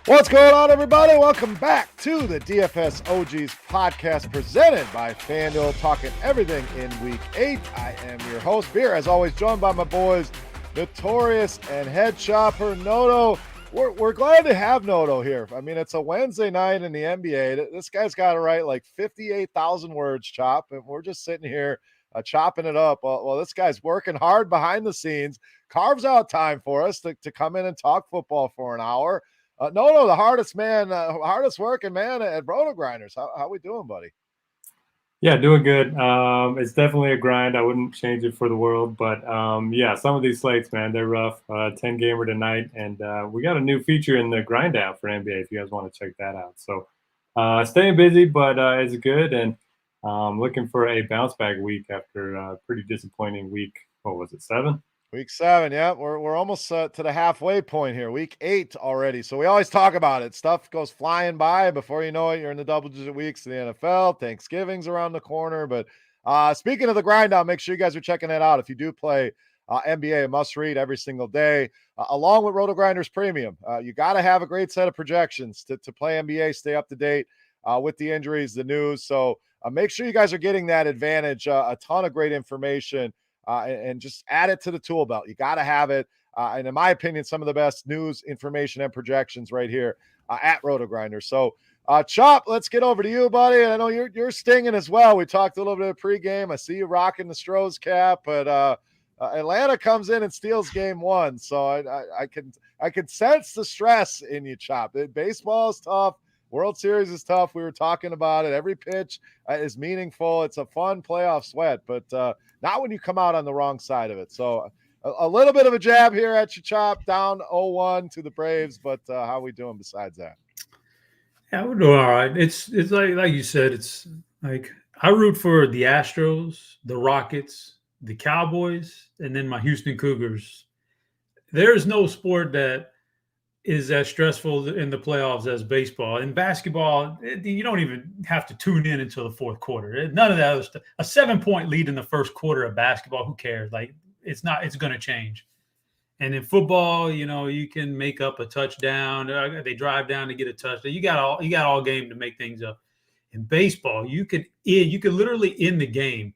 What's going on, everybody? Welcome back to the DFS OGs podcast presented by FanDuel, talking everything in Week 8. I am your host, Beer, as always, joined by my boys, Notorious and Head Chopper, Noto. We're glad to have Noto here. I mean, it's a Wednesday night in the NBA. This guy's got to write like 58,000 words, Chop, and we're just sitting here chopping it up. Well, this guy's working hard behind the scenes, carves out time for us to come in and talk football for an hour. No, the hardest working man at RotoGrinders. How we doing, buddy? Yeah, doing good. It's definitely a grind. I wouldn't change it for the world, but yeah, some of these slates, man, they're rough. 10 gamer tonight, and we got a new feature in the grind app for NBA if you guys want to check that out. So staying busy, but it's good, and looking for a bounce back week after a pretty disappointing week. What was it, 7? Week 7, yeah. We're almost to the halfway point here. Week 8 already. So we always talk about it. Stuff goes flying by. Before you know it, you're in the double-digit weeks in the NFL. Thanksgiving's around the corner. But speaking of the grind down, make sure you guys are checking that out. If you do play NBA, a must-read every single day, along with RotoGrinders Premium. You got to have a great set of projections to play NBA, stay up to date with the injuries, the news. So make sure you guys are getting that advantage. A ton of great information. And just add it to the tool belt. You got to have it. And in my opinion, some of the best news, information, and projections right here at RotoGrinders. So, Chop, let's get over to you, buddy. I know you're stinging as well. We talked a little bit of pregame. I see you rocking the Strohs cap, but Atlanta comes in and steals game 1. So I can sense the stress in you, Chop. Baseball is tough. World Series is tough. We were talking about it. Every pitch is meaningful. It's a fun playoff sweat, but not when you come out on the wrong side of it. So a little bit of a jab here at you, Chop, down 0-1 to the Braves, but how are we doing besides that? Yeah, we're doing all right. It's like you said, it's like I root for the Astros, the Rockets, the Cowboys, and then my Houston Cougars. There is no sport that is as stressful in the playoffs as baseball. In basketball, you don't even have to tune in until the fourth quarter. None of that other stuff. A 7-point lead in the first quarter of basketball, who cares? Like it's going to change. And in football, you can make up a touchdown. They drive down to get a touchdown. You got all game to make things up. In baseball, you could literally end the game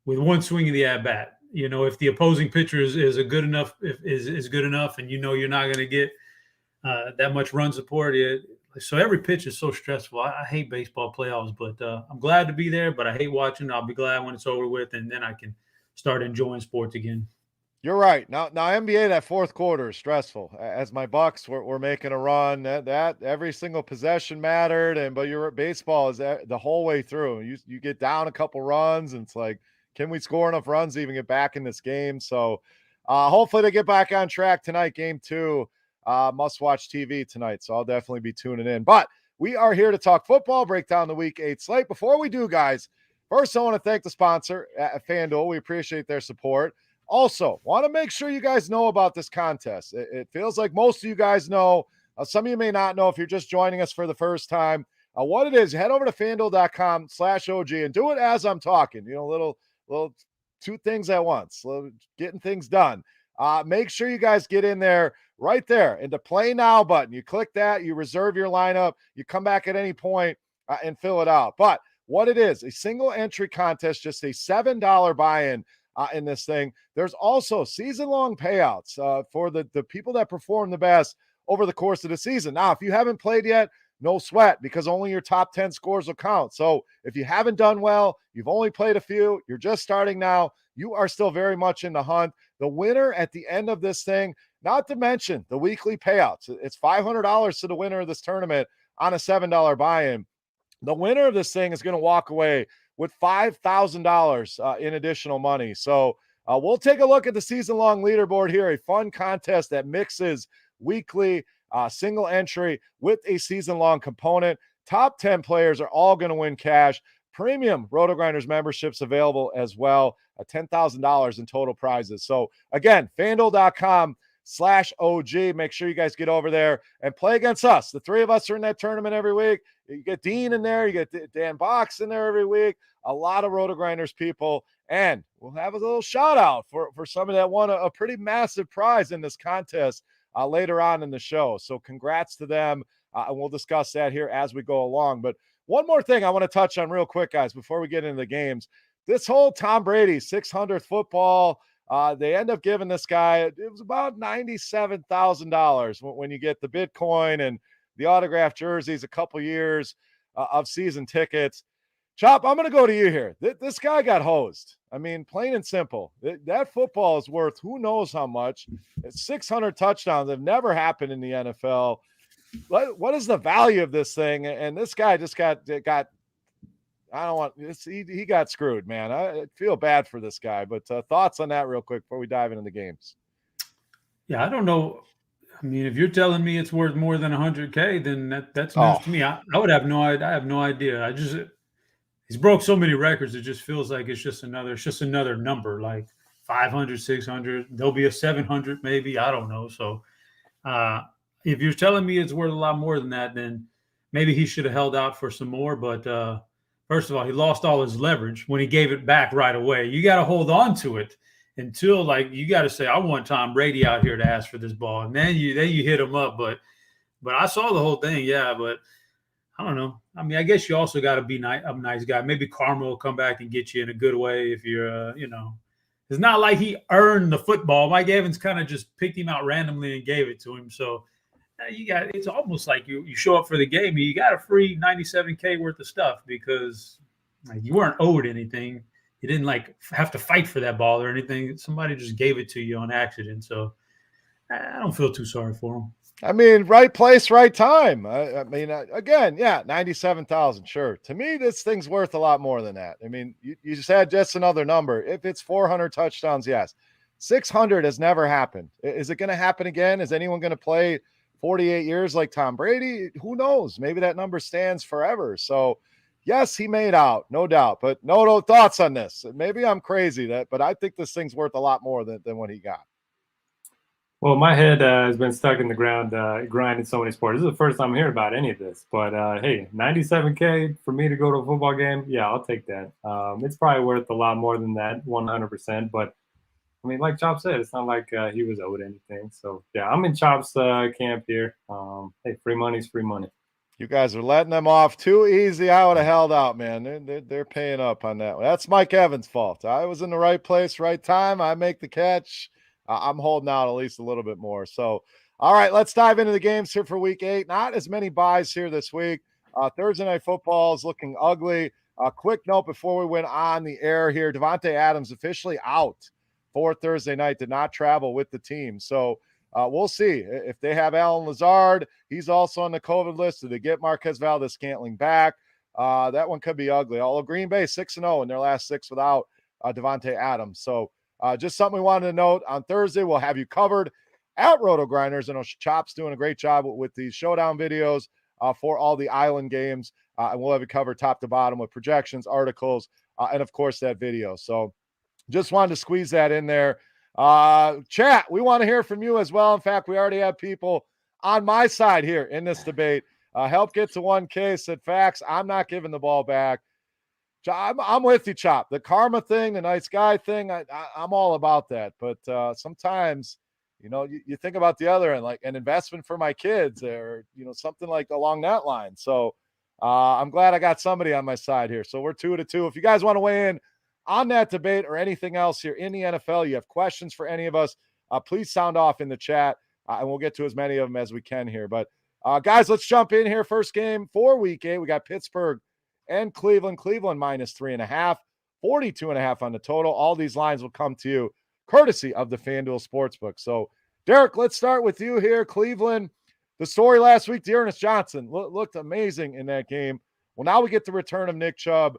with one swing of the at bat. If the opposing pitcher is good enough, and you're not going to get that much run support. So every pitch is so stressful. I hate baseball playoffs, but I'm glad to be there. But I hate watching. I'll be glad when it's over with, and then I can start enjoying sports again. You're right. Now NBA, that fourth quarter is stressful. As my Bucks were making a run, that every single possession mattered, but your baseball is the whole way through. You get down a couple runs, and it's like, can we score enough runs to even get back in this game? So hopefully they get back on track tonight, game 2. Must-watch TV tonight, so I'll definitely be tuning in. But we are here to talk football, break down the Week 8 slate. Before we do, guys, first I want to thank the sponsor at FanDuel. We appreciate their support. Also, want to make sure you guys know about this contest. It feels like most of you guys know. Some of you may not know if you're just joining us for the first time. What it is, head over to FanDuel.com/OG and do it as I'm talking. Little two things at once, getting things done. Make sure you guys get in there right there in the play now button. You click that, you reserve your lineup, you come back at any point and fill it out. But what it is, a single entry contest, just a $7 buy-in in this thing. There's also season-long payouts for the people that perform the best over the course of the season. Now, if you haven't played yet, no sweat, because only your top 10 scores will count. So if you haven't done well, you've only played a few, you're just starting now, you are still very much in the hunt. The winner at the end of this thing, not to mention the weekly payouts. It's $500 to the winner of this tournament on a $7 buy-in. The winner of this thing is going to walk away with $5,000 in additional money. So we'll take a look at the season-long leaderboard here, a fun contest that mixes weekly single entry with a season-long component. Top 10 players are all going to win cash. Premium RotoGrinders memberships available as well, $10,000 in total prizes. So again, FanDuel.com/OG. Make sure you guys get over there and play against us. The three of us are in that tournament every week. You get Dean in there. You get Dan Box in there every week. A lot of RotoGrinders people. And we'll have a little shout out for somebody that won a pretty massive prize in this contest later on in the show. So congrats to them. and we'll discuss that here as we go along. But one more thing I want to touch on real quick, guys, before we get into the games. This whole Tom Brady 600th football, they end up giving this guy, it was about $97,000 when you get the Bitcoin and the autographed jerseys, a couple years of season tickets. Chop, I'm going to go to you here. This guy got hosed. I mean, plain and simple. That football is worth who knows how much. It's 600 touchdowns have never happened in the NFL. What is the value of this thing? And this guy just got I don't want this. He got screwed, man. I feel bad for this guy. But thoughts on that real quick before we dive into the games. Yeah, I don't know. I mean, if you're telling me it's worth more than 100K, then that's news to me. I would have no idea. I have no idea. He's broke so many records. It just feels like it's just another number, like 500, 600. There'll be a 700 maybe. I don't know. So if you're telling me it's worth a lot more than that, then maybe he should have held out for some more. But first of all, he lost all his leverage when he gave it back right away. You got to hold on to it until, like, you got to say, I want Tom Brady out here to ask for this ball. And then you hit him up. But I saw the whole thing. Yeah, but I don't know. I mean, I guess you also got to be a nice guy. Maybe karma will come back and get you in a good way if you're, it's not like he earned the football. Mike Evans kind of just picked him out randomly and gave it to him. So it's almost like you show up for the game and you got a free 97K worth of stuff because you weren't owed anything. You didn't have to fight for that ball or anything. Somebody just gave it to you on accident. So I don't feel too sorry for him. I mean, right place, right time. I mean, again, yeah, 97,000. Sure. To me, this thing's worth a lot more than that. I mean, you said just another number. If it's 400 touchdowns, yes. 600 has never happened. Is it going to happen again? Is anyone going to play 48 years like Tom Brady? Who knows? Maybe that number stands forever. So, yes, he made out, no doubt. But no thoughts on this. Maybe I'm crazy, but I think this thing's worth a lot more than what he got. Well, my head has been stuck in the ground, grinding so many sports. This is the first time I'm hearing about any of this. But, hey, 97K for me to go to a football game, yeah, I'll take that. It's probably worth a lot more than that, 100%. But, I mean, like Chop said, it's not like he was owed anything. So, yeah, I'm in Chop's camp here. Hey, free money's free money. You guys are letting them off too easy. I would have held out, man. They're paying up on that one. That's Mike Evans' fault. I was in the right place, right time. I make the catch. I'm holding out at least a little bit more. So, all right, let's dive into the games here for week 8. Not as many buys here this week. Thursday night football is looking ugly. Quick note before we went on the air here, Davante Adams officially out for Thursday night, did not travel with the team. So we'll see if they have Alan Lazard. He's also on the COVID list. Do they get Marquez Valdes-Scantling back? That one could be ugly. Although Green Bay 6-0 in their last 6 without Davante Adams. So just something we wanted to note. On Thursday, we'll have you covered at RotoGrinders. And Chop's doing a great job with these showdown videos for all the island games. And we'll have you covered top to bottom with projections, articles, and, of course, that video. So just wanted to squeeze that in there. Chat, we want to hear from you as well. In fact, we already have people on my side here in this debate. Help get to 1K, said facts. I'm not giving the ball back. I'm with you, Chop. The karma thing, the nice guy thing, I'm all about that. But sometimes, you think about the other end, like an investment for my kids or, something like along that line. So I'm glad I got somebody on my side here. So we're 2-2. If you guys want to weigh in on that debate or anything else here in the NFL, you have questions for any of us, please sound off in the chat, and we'll get to as many of them as we can here. But, guys, let's jump in here. First game for week 8. We got Pittsburgh and Cleveland. Cleveland minus 3.5, 42.5 on the total. All these lines will come to you courtesy of the FanDuel Sportsbook. So, Derek, let's start with you here. Cleveland, the story last week, Dearness Johnson looked amazing in that game. Well, now we get the return of Nick Chubb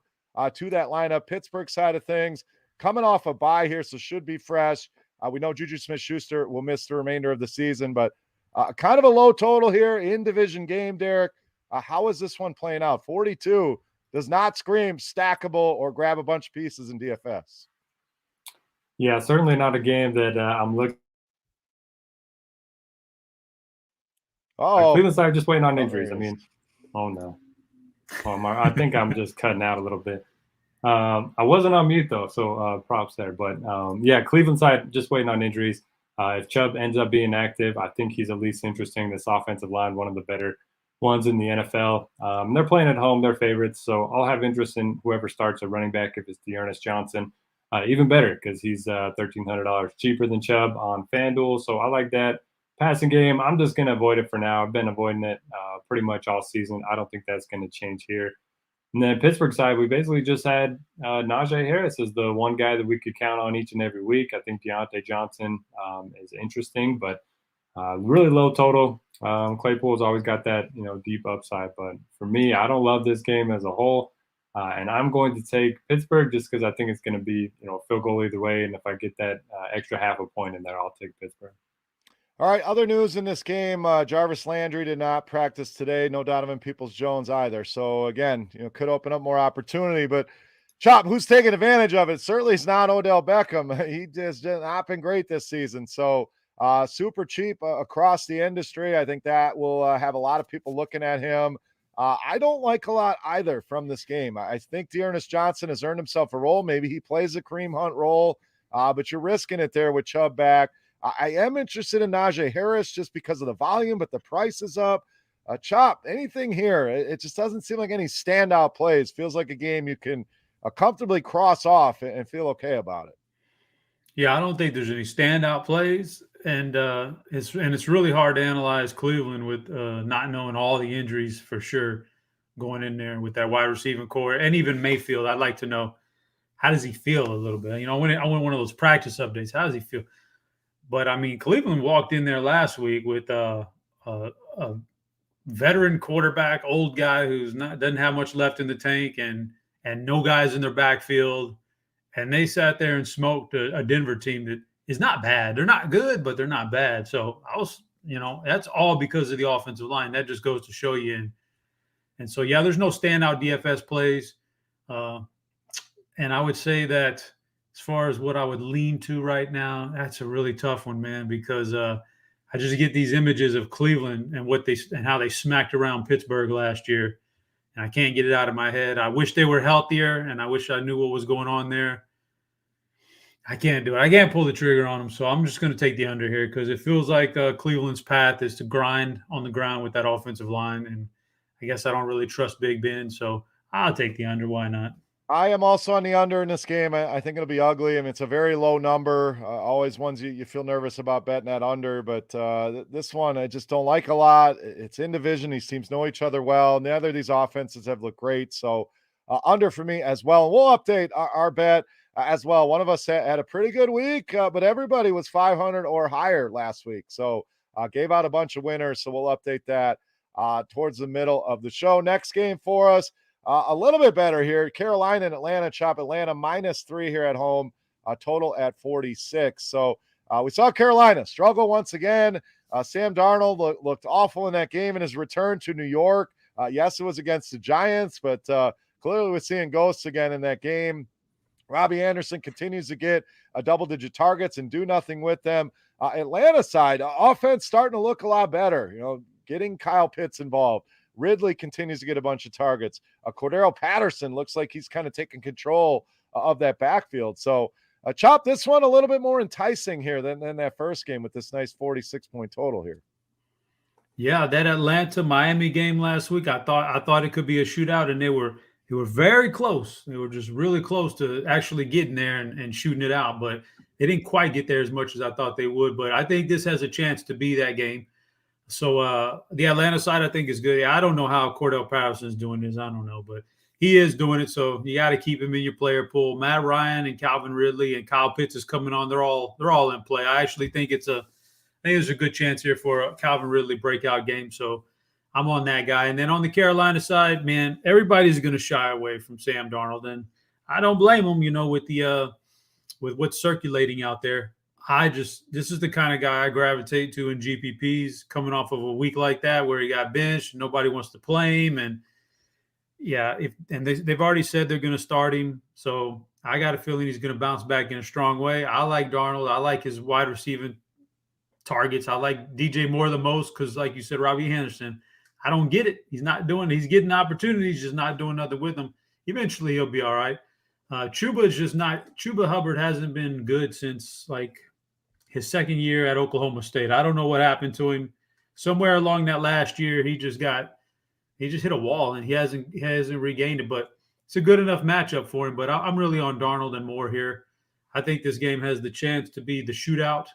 to that lineup. Pittsburgh side of things, coming off a bye here, so should be fresh. We know Juju Smith-Schuster will miss the remainder of the season, but kind of a low total here in division game, Derek. How is this one playing out? 42 does not scream stackable or grab a bunch of pieces in DFS. Yeah, certainly not a game that I'm looking. Cleveland side just waiting on injuries. I mean, oh no. I think I'm just cutting out a little bit. I wasn't on mute though, so props there. But yeah, Cleveland side just waiting on injuries. If Chubb ends up being active, I think he's at least interesting. This offensive line, one of the better ones in the NFL. They're playing at home, they're favorites, so I'll have interest in whoever starts a running back if it's Dearness Johnson. Even better because he's $1,300 cheaper than Chubb on FanDuel, so I like that. Passing game, I'm just going to avoid it for now. I've been avoiding it pretty much all season. I don't think that's going to change here. And then Pittsburgh side, we basically just had Najee Harris as the one guy that we could count on each and every week. I think Deontay Johnson is interesting, but really low total. Claypool's always got that, deep upside. But for me, I don't love this game as a whole. And I'm going to take Pittsburgh just because I think it's going to be, a field goal either way. And if I get that extra half a point in there, I'll take Pittsburgh. All right, other news in this game, Jarvis Landry did not practice today. No Donovan Peoples-Jones either. So again, could open up more opportunity, but Chop, who's taking advantage of it? Certainly it's not Odell Beckham. He just did not been great this season. So super cheap across the industry. I think that will have a lot of people looking at him. I don't like a lot either from this game. I think Dearness Johnson has earned himself a role. Maybe he plays a Kareem Hunt role, but you're risking it there with Chubb back. I am interested in Najee Harris just because of the volume, but the price is up. Chop, anything here? It just doesn't seem like any standout plays. Feels like a game you can comfortably cross off and feel okay about it. Yeah, I don't think there's any standout plays, and it's really hard to analyze Cleveland with not knowing all the injuries for sure going in there with that wide receiving core, and even Mayfield. I'd like to know, how does he feel a little bit? I want one of those practice updates. How does he feel? But I mean, Cleveland walked in there last week with a veteran quarterback, old guy who's doesn't have much left in the tank, and no guys in their backfield, and they sat there and smoked a Denver team that is not bad. They're not good, but they're not bad. So I was, that's all because of the offensive line. That just goes to show you. And so yeah, there's no standout DFS plays, and I would say that. As far as what I would lean to right now, that's a really tough one, man, because I just get these images of Cleveland and how they smacked around Pittsburgh last year, and I can't get it out of my head. I wish they were healthier, and I wish I knew what was going on there. I can't do it. I can't pull the trigger on them, so I'm just going to take the under here because it feels like Cleveland's path is to grind on the ground with that offensive line, and I guess I don't really trust Big Ben, so I'll take the under. Why not? I am also on the under in this game. I think it'll be ugly. I mean, it's a very low number. Always ones you feel nervous about betting that under, but this one I just don't like a lot. It's in division. These teams know each other well. Neither of these offenses have looked great. So under for me as well. We'll update our bet as well. One of us had a pretty good week, but everybody was 500 or higher last week. So gave out a bunch of winners. So we'll update that towards the middle of the show. Next game for us. A little bit better here. Carolina and Atlanta. Chop Atlanta -3 here at home. Total at 46. So we saw Carolina struggle once again. Sam Darnold looked awful in that game in his return to New York. Yes, it was against the Giants, but clearly we're seeing ghosts again in that game. Robbie Anderson continues to get double-digit targets and do nothing with them. Atlanta side, offense starting to look a lot better. Getting Kyle Pitts involved. Ridley continues to get a bunch of targets. Cordero Patterson looks like he's kind of taking control of that backfield. So, Chop, this one a little bit more enticing here than that first game with this nice 46-point total here. Yeah, that Atlanta-Miami game last week, I thought it could be a shootout, and they were very close. They were just really close to actually getting there and shooting it out, but they didn't quite get there as much as I thought they would. But I think this has a chance to be that game. So the Atlanta side, I think, is good. I don't know how Cordell Patterson is doing this. I don't know, but he is doing it. So you got to keep him in your player pool. Matt Ryan and Calvin Ridley and Kyle Pitts is coming on. They're all in play. I actually think there's a good chance here for a Calvin Ridley breakout game. So I'm on that guy. And then on the Carolina side, man, everybody's going to shy away from Sam Darnold, and I don't blame them. With what's circulating out there. This is the kind of guy I gravitate to in GPPs coming off of a week like that where he got benched, nobody wants to play him. And yeah, they've already said they're going to start him. So I got a feeling he's going to bounce back in a strong way. I like Darnold. I like his wide receiving targets. I like DJ Moore the most because, like you said, Robbie Anderson, I don't get it. He's getting opportunities, just not doing nothing with them. Eventually he'll be all right. Chuba Hubbard hasn't been good since his second year at Oklahoma State. I don't know what happened to him. Somewhere along that last year, he just got He just hit a wall, and he hasn't regained it. But it's a good enough matchup for him. But I'm really on Darnold and Moore here. I think this game has the chance to be the shootout,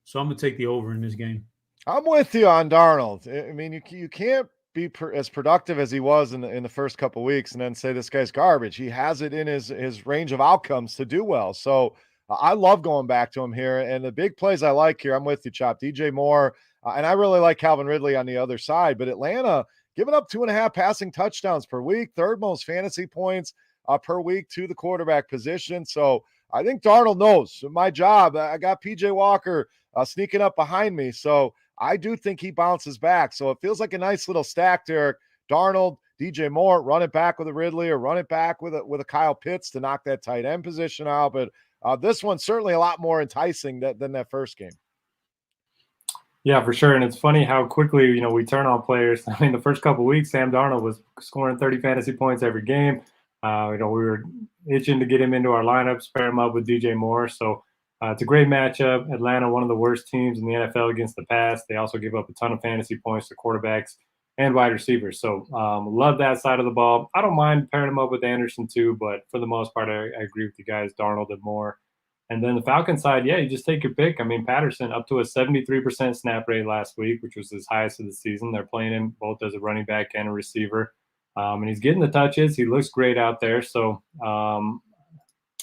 so I'm going to take the over in this game. I'm with you on Darnold. I mean, you can't be as productive as he was in the first couple weeks and then say this guy's garbage. He has it in his range of outcomes to do well. So I love going back to him here. And the big plays I like here, I'm with you, Chop. DJ Moore, and I really like Calvin Ridley on the other side. But Atlanta giving up 2.5 passing touchdowns per week, third most fantasy points per week to the quarterback position. So I think Darnold knows my job. I got PJ Walker sneaking up behind me. So I do think he bounces back. So it feels like a nice little stack, Derek. Darnold, DJ Moore, run it back with a Ridley or run it back with a Kyle Pitts to knock that tight end position out. But this one's certainly a lot more enticing than that first game. Yeah, for sure. And it's funny how quickly, we turn on players. I mean, the first couple of weeks, Sam Darnold was scoring 30 fantasy points every game. We were itching to get him into our lineups, pair him up with DJ Moore. So it's a great matchup. Atlanta, one of the worst teams in the NFL against the pass. They also give up a ton of fantasy points to quarterbacks and wide receivers. So love that side of the ball. I don't mind pairing him up with Anderson too, but for the most part, I agree with you guys, Darnold and Moore. And then the Falcons side, yeah, you just take your pick. I mean, Patterson up to a 73% snap rate last week, which was his highest of the season. They're playing him both as a running back and a receiver. And he's getting the touches. He looks great out there. So,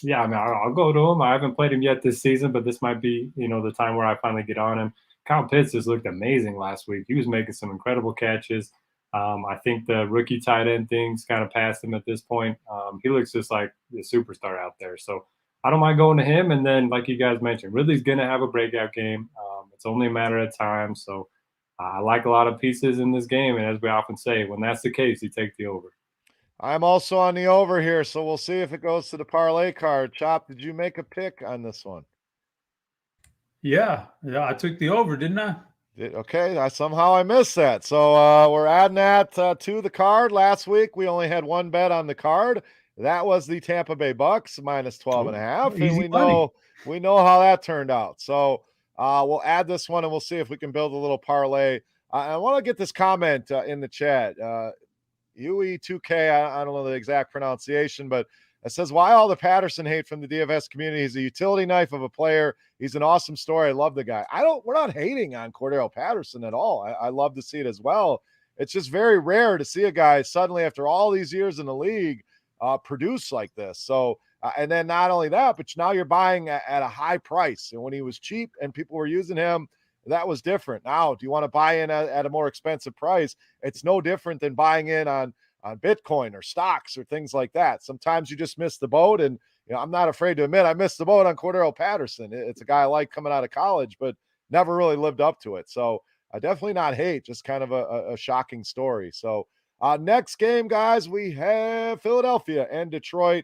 yeah, I mean, I'll go to him. I haven't played him yet this season, but this might be, the time where I finally get on him. Kyle Pitts just looked amazing last week. He was making some incredible catches. I think the rookie tight end thing's kind of past him at this point. He looks just like the superstar out there. So I don't mind going to him. And then, like you guys mentioned, Ridley's going to have a breakout game. It's only a matter of time. So I like a lot of pieces in this game. And as we often say, when that's the case, you take the over. I'm also on the over here, so we'll see if it goes to the parlay card. Chop, did you make a pick on this one? Yeah, I took the over, didn't I? Okay, somehow I missed that. So we're adding that to the card. Last week, we only had one bet on the card. That was the Tampa Bay Bucks minus 12.5. And we know how that turned out. So we'll add this one and we'll see if we can build a little parlay. I want to get this comment in the chat. UE2K, I don't know the exact pronunciation, but it says, why all the Patterson hate from the DFS community? He's a utility knife of a player. He's an awesome story. I love the guy. We're not hating on Cordero Patterson at all. I love to see it as well. It's just very rare to see a guy suddenly after all these years in the league produce like this. So, and then not only that, but now you're buying at a high price. And when he was cheap and people were using him, that was different. Now, do you want to buy in at a more expensive price? It's no different than buying in on Bitcoin or stocks or things like that. Sometimes you just miss the boat. And, I'm not afraid to admit I missed the boat on Cordero Patterson. It's a guy I like coming out of college, but never really lived up to it. So I definitely not hate, just kind of a shocking story. So next game, guys, we have Philadelphia and Detroit.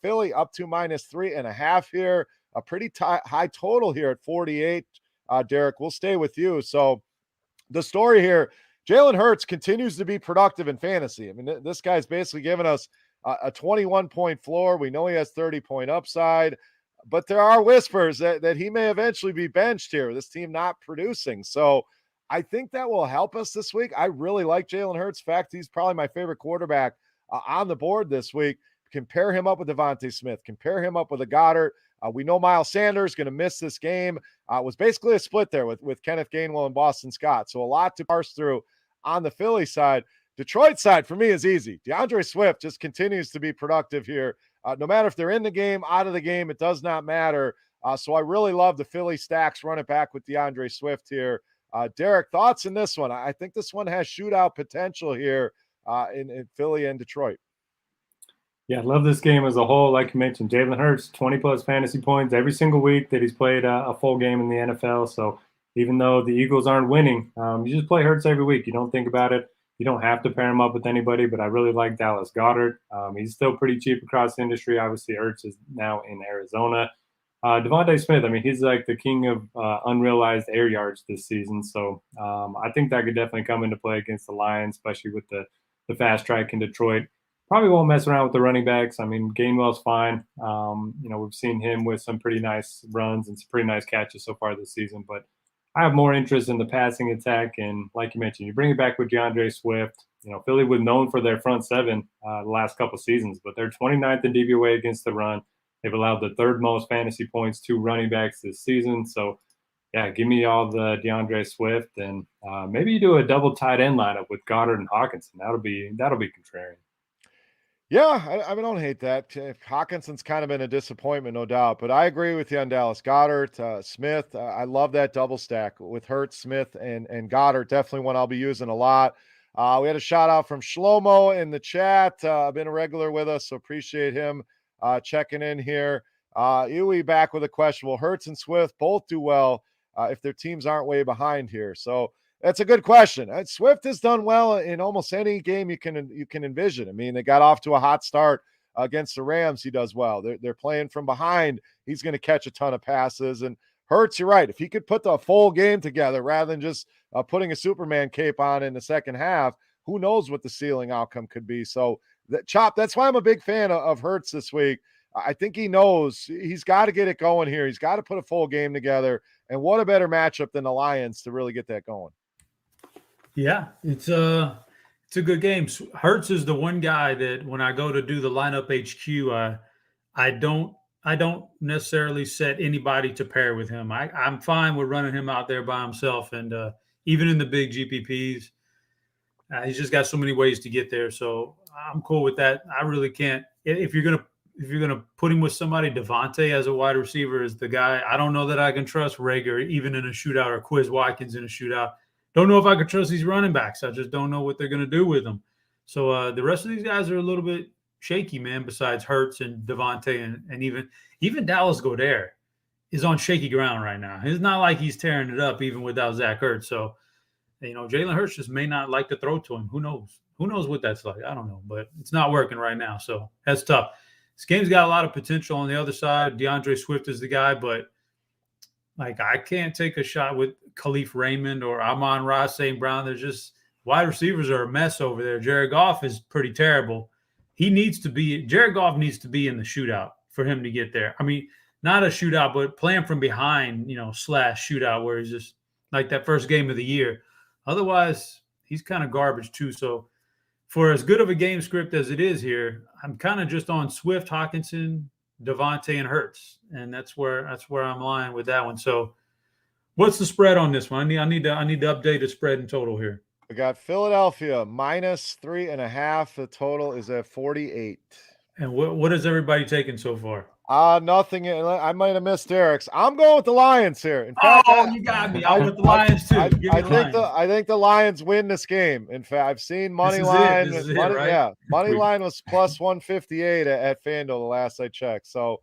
Philly up to minus 3.5 here. A pretty high total here at 48. Derek, we'll stay with you. So the story here, Jalen Hurts continues to be productive in fantasy. I mean, this guy's basically given us a 21-point floor. We know he has 30-point upside, but there are whispers that he may eventually be benched here, this team not producing. So I think that will help us this week. I really like Jalen Hurts. In fact, he's probably my favorite quarterback on the board this week. Compare him up with Devontae Smith. Compare him up with a Goddard. We know Miles Sanders going to miss this game. It was basically a split there with Kenneth Gainwell and Boston Scott. So a lot to parse through on the Philly side. Detroit side for me is easy. DeAndre Swift just continues to be productive here. No matter if they're in the game, out of the game, it does not matter. So I really love the Philly stacks running back with DeAndre Swift here. Derek, thoughts in this one? I think this one has shootout potential here in Philly and Detroit. Yeah, I love this game as a whole. Like you mentioned, Jalen Hurts, 20-plus fantasy points every single week that he's played a full game in the NFL. So even though the Eagles aren't winning, you just play Hurts every week. You don't think about it. You don't have to pair him up with anybody, but I really like Dallas Goedert. He's still pretty cheap across the industry. Obviously, Hurts is now in Arizona. Devontae Smith, I mean, he's like the king of unrealized air yards this season. So I think that could definitely come into play against the Lions, especially with the fast track in Detroit. Probably won't mess around with the running backs. I mean, Gainwell's fine. We've seen him with some pretty nice runs and some pretty nice catches so far this season. But I have more interest in the passing attack. And like you mentioned, you bring it back with DeAndre Swift. Philly was known for their front seven the last couple seasons, but they're 29th in DVOA against the run. They've allowed the third most fantasy points to running backs this season. So, yeah, give me all the DeAndre Swift, and maybe you do a double tight end lineup with Goddard and Hawkinson. That'll be contrarian. Yeah, I don't hate that. Hawkinson's kind of been a disappointment, no doubt, but I agree with you on Dallas. Goddard, Smith. I love that double stack with Hurts, Smith, and Goddard. Definitely one I'll be using a lot. We had a shout out from Shlomo in the chat. Been a regular with us, so appreciate him checking in here. Ewy back with a question. Will Hurts and Swift both do well if their teams aren't way behind here? So that's a good question. Swift has done well in almost any game you can envision. I mean, they got off to a hot start against the Rams. He does well. They're playing from behind. He's going to catch a ton of passes. And Hurts, you're right. If he could put the full game together rather than just putting a Superman cape on in the second half, who knows what the ceiling outcome could be. So Chop, that's why I'm a big fan of Hurts this week. I think he knows he's got to get it going here. He's got to put a full game together. And what a better matchup than the Lions to really get that going. Yeah, it's a good game. Hurts is the one guy that when I go to do the lineup HQ, I don't necessarily set anybody to pair with him. I'm fine with running him out there by himself, and even in the big GPPs, he's just got so many ways to get there. So I'm cool with that. I really can't. If you're gonna put him with somebody, Devontae as a wide receiver is the guy. I don't know that I can trust Rager even in a shootout, or Quiz Watkins in a shootout. Don't know if I could trust these running backs. I just don't know what they're going to do with them. So the rest of these guys are a little bit shaky, man, besides Hurts and Devontae and even Dallas Goedert is on shaky ground right now. It's not like he's tearing it up even without Zach Ertz. So, Jalen Hurts just may not like to throw to him. Who knows? Who knows what that's like? I don't know, but it's not working right now. So that's tough. This game's got a lot of potential on the other side. DeAndre Swift is the guy, but I can't take a shot with Khalif Raymond or Amon-Ra St. Brown. They're just wide receivers are a mess over there. Jared Goff is pretty terrible. Jared Goff needs to be in the shootout for him to get there. I mean, not a shootout, but playing from behind, / shootout where he's just like that first game of the year. Otherwise, he's kind of garbage too. So for as good of a game script as it is here, I'm kind of just on Swift, Hawkinson, Devontae, and Hurts, and that's where I'm lying with that one. So, what's the spread on this one? I need to update the spread in total here. We got Philadelphia -3.5. The total is at 48. And what is everybody taking so far? Nothing. I might have missed Derek's. I'm going with the Lions here. In fact, you got me. I went the Lions too. I think the Lions win this game. In fact, I've seen money line. Right? Yeah, money line was plus 158 at FanDuel the last I checked. So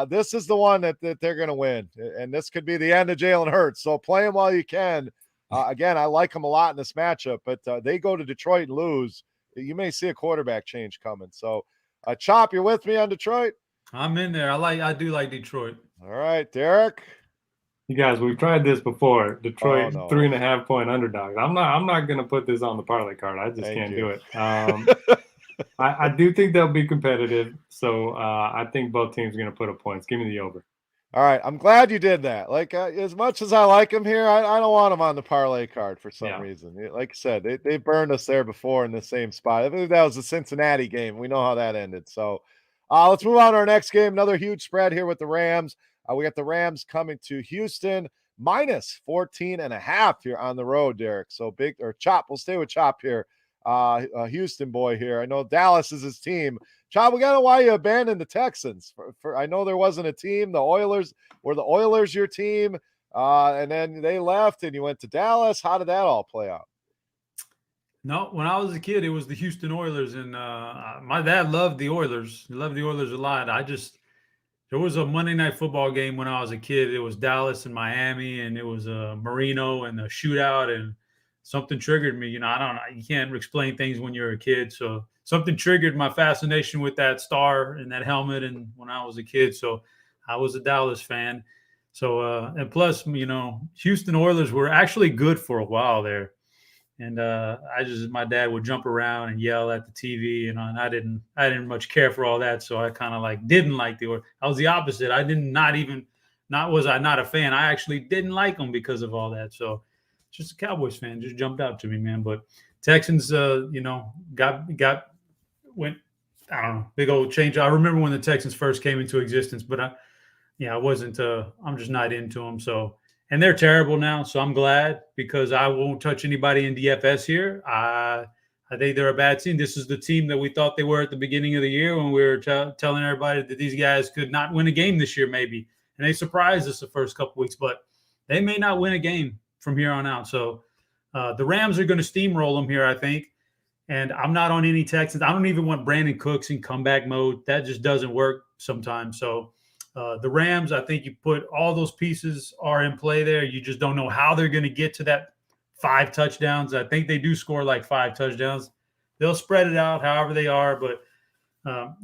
this is the one that they're going to win, and this could be the end of Jalen Hurts. So play him while you can. Again, I like him a lot in this matchup, but they go to Detroit and lose. You may see a quarterback change coming. So, Chop, you're with me on Detroit? I'm in there. I do like Detroit. All right, Derek. You guys, we've tried this before. Detroit 3.5 point underdog. I'm not gonna put this on the parlay card. I just can't do it. I do think they'll be competitive. So I think both teams are gonna put up points. Give me the over. All right, I'm glad you did that. As much as I like him here, I don't want him on the parlay card for some reason. Like I said, they burned us there before in the same spot. I think that was the Cincinnati game. We know how that ended. So let's move on to our next game. Another huge spread here with the Rams. We got the Rams coming to Houston -14.5 here on the road, Derek. So Chop. We'll stay with Chop here. Houston boy here. I know Dallas is his team. Chop, we got to know why you abandoned the Texans. I know there wasn't a team. The Oilers your team, and then they left, and you went to Dallas. How did that all play out? No, when I was a kid, it was the Houston Oilers, and my dad loved the Oilers. He loved the Oilers a lot. There was a Monday Night Football game when I was a kid. It was Dallas and Miami, and it was Marino and the shootout, and something triggered me. I don't know. You can't explain things when you're a kid. So something triggered my fascination with that star and that helmet. And when I was a kid, so I was a Dallas fan. So, and plus, Houston Oilers were actually good for a while there. And my dad would jump around and yell at the TV, and I didn't much care for all that. So I kind of didn't like the Oilers. I was the opposite. I did not not was I not a fan. I actually didn't like them because of all that. So just a Cowboys fan just jumped out to me, man. But Texans, went, I don't know, big old change. I remember when the Texans first came into existence, but I wasn't. I'm just not into them. So, and they're terrible now. So I'm glad, because I won't touch anybody in DFS here. I think they're a bad team. This is the team that we thought they were at the beginning of the year when we were telling everybody that these guys could not win a game this year, maybe. And they surprised us the first couple weeks, but they may not win a game from here on out. So the Rams are going to steamroll them here, I think. And I'm not on any Texans. I don't even want Brandon Cooks in comeback mode. That just doesn't work sometimes. So the Rams, I think you put all those pieces are in play there. You just don't know how they're going to get to that 5 touchdowns. I think they do score like 5 touchdowns. They'll spread it out however they are, but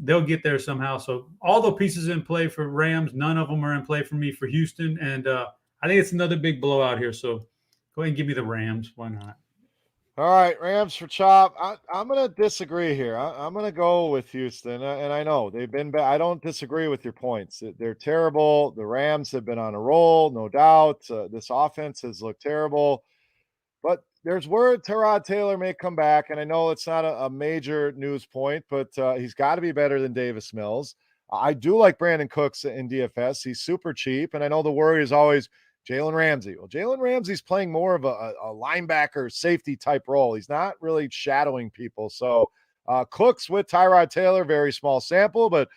they'll get there somehow. So all the pieces in play for Rams, none of them are in play for me for Houston. And I think it's another big blowout here. So go ahead and give me the Rams. Why not? All right, Rams for Chop. I'm going to disagree here. I'm going to go with Houston, and I know they've been bad. I don't disagree with your points. They're terrible. The Rams have been on a roll, no doubt. This offense has looked terrible. But there's word Tyrod Taylor may come back, and I know it's not a major news point, but he's got to be better than Davis Mills. I do like Brandon Cooks in DFS. He's super cheap, and I know the worry is always Jalen Ramsey. Well, Jalen Ramsey's playing more of a linebacker safety type role. He's not really shadowing people. So Cooks with Tyrod Taylor, very small sample, but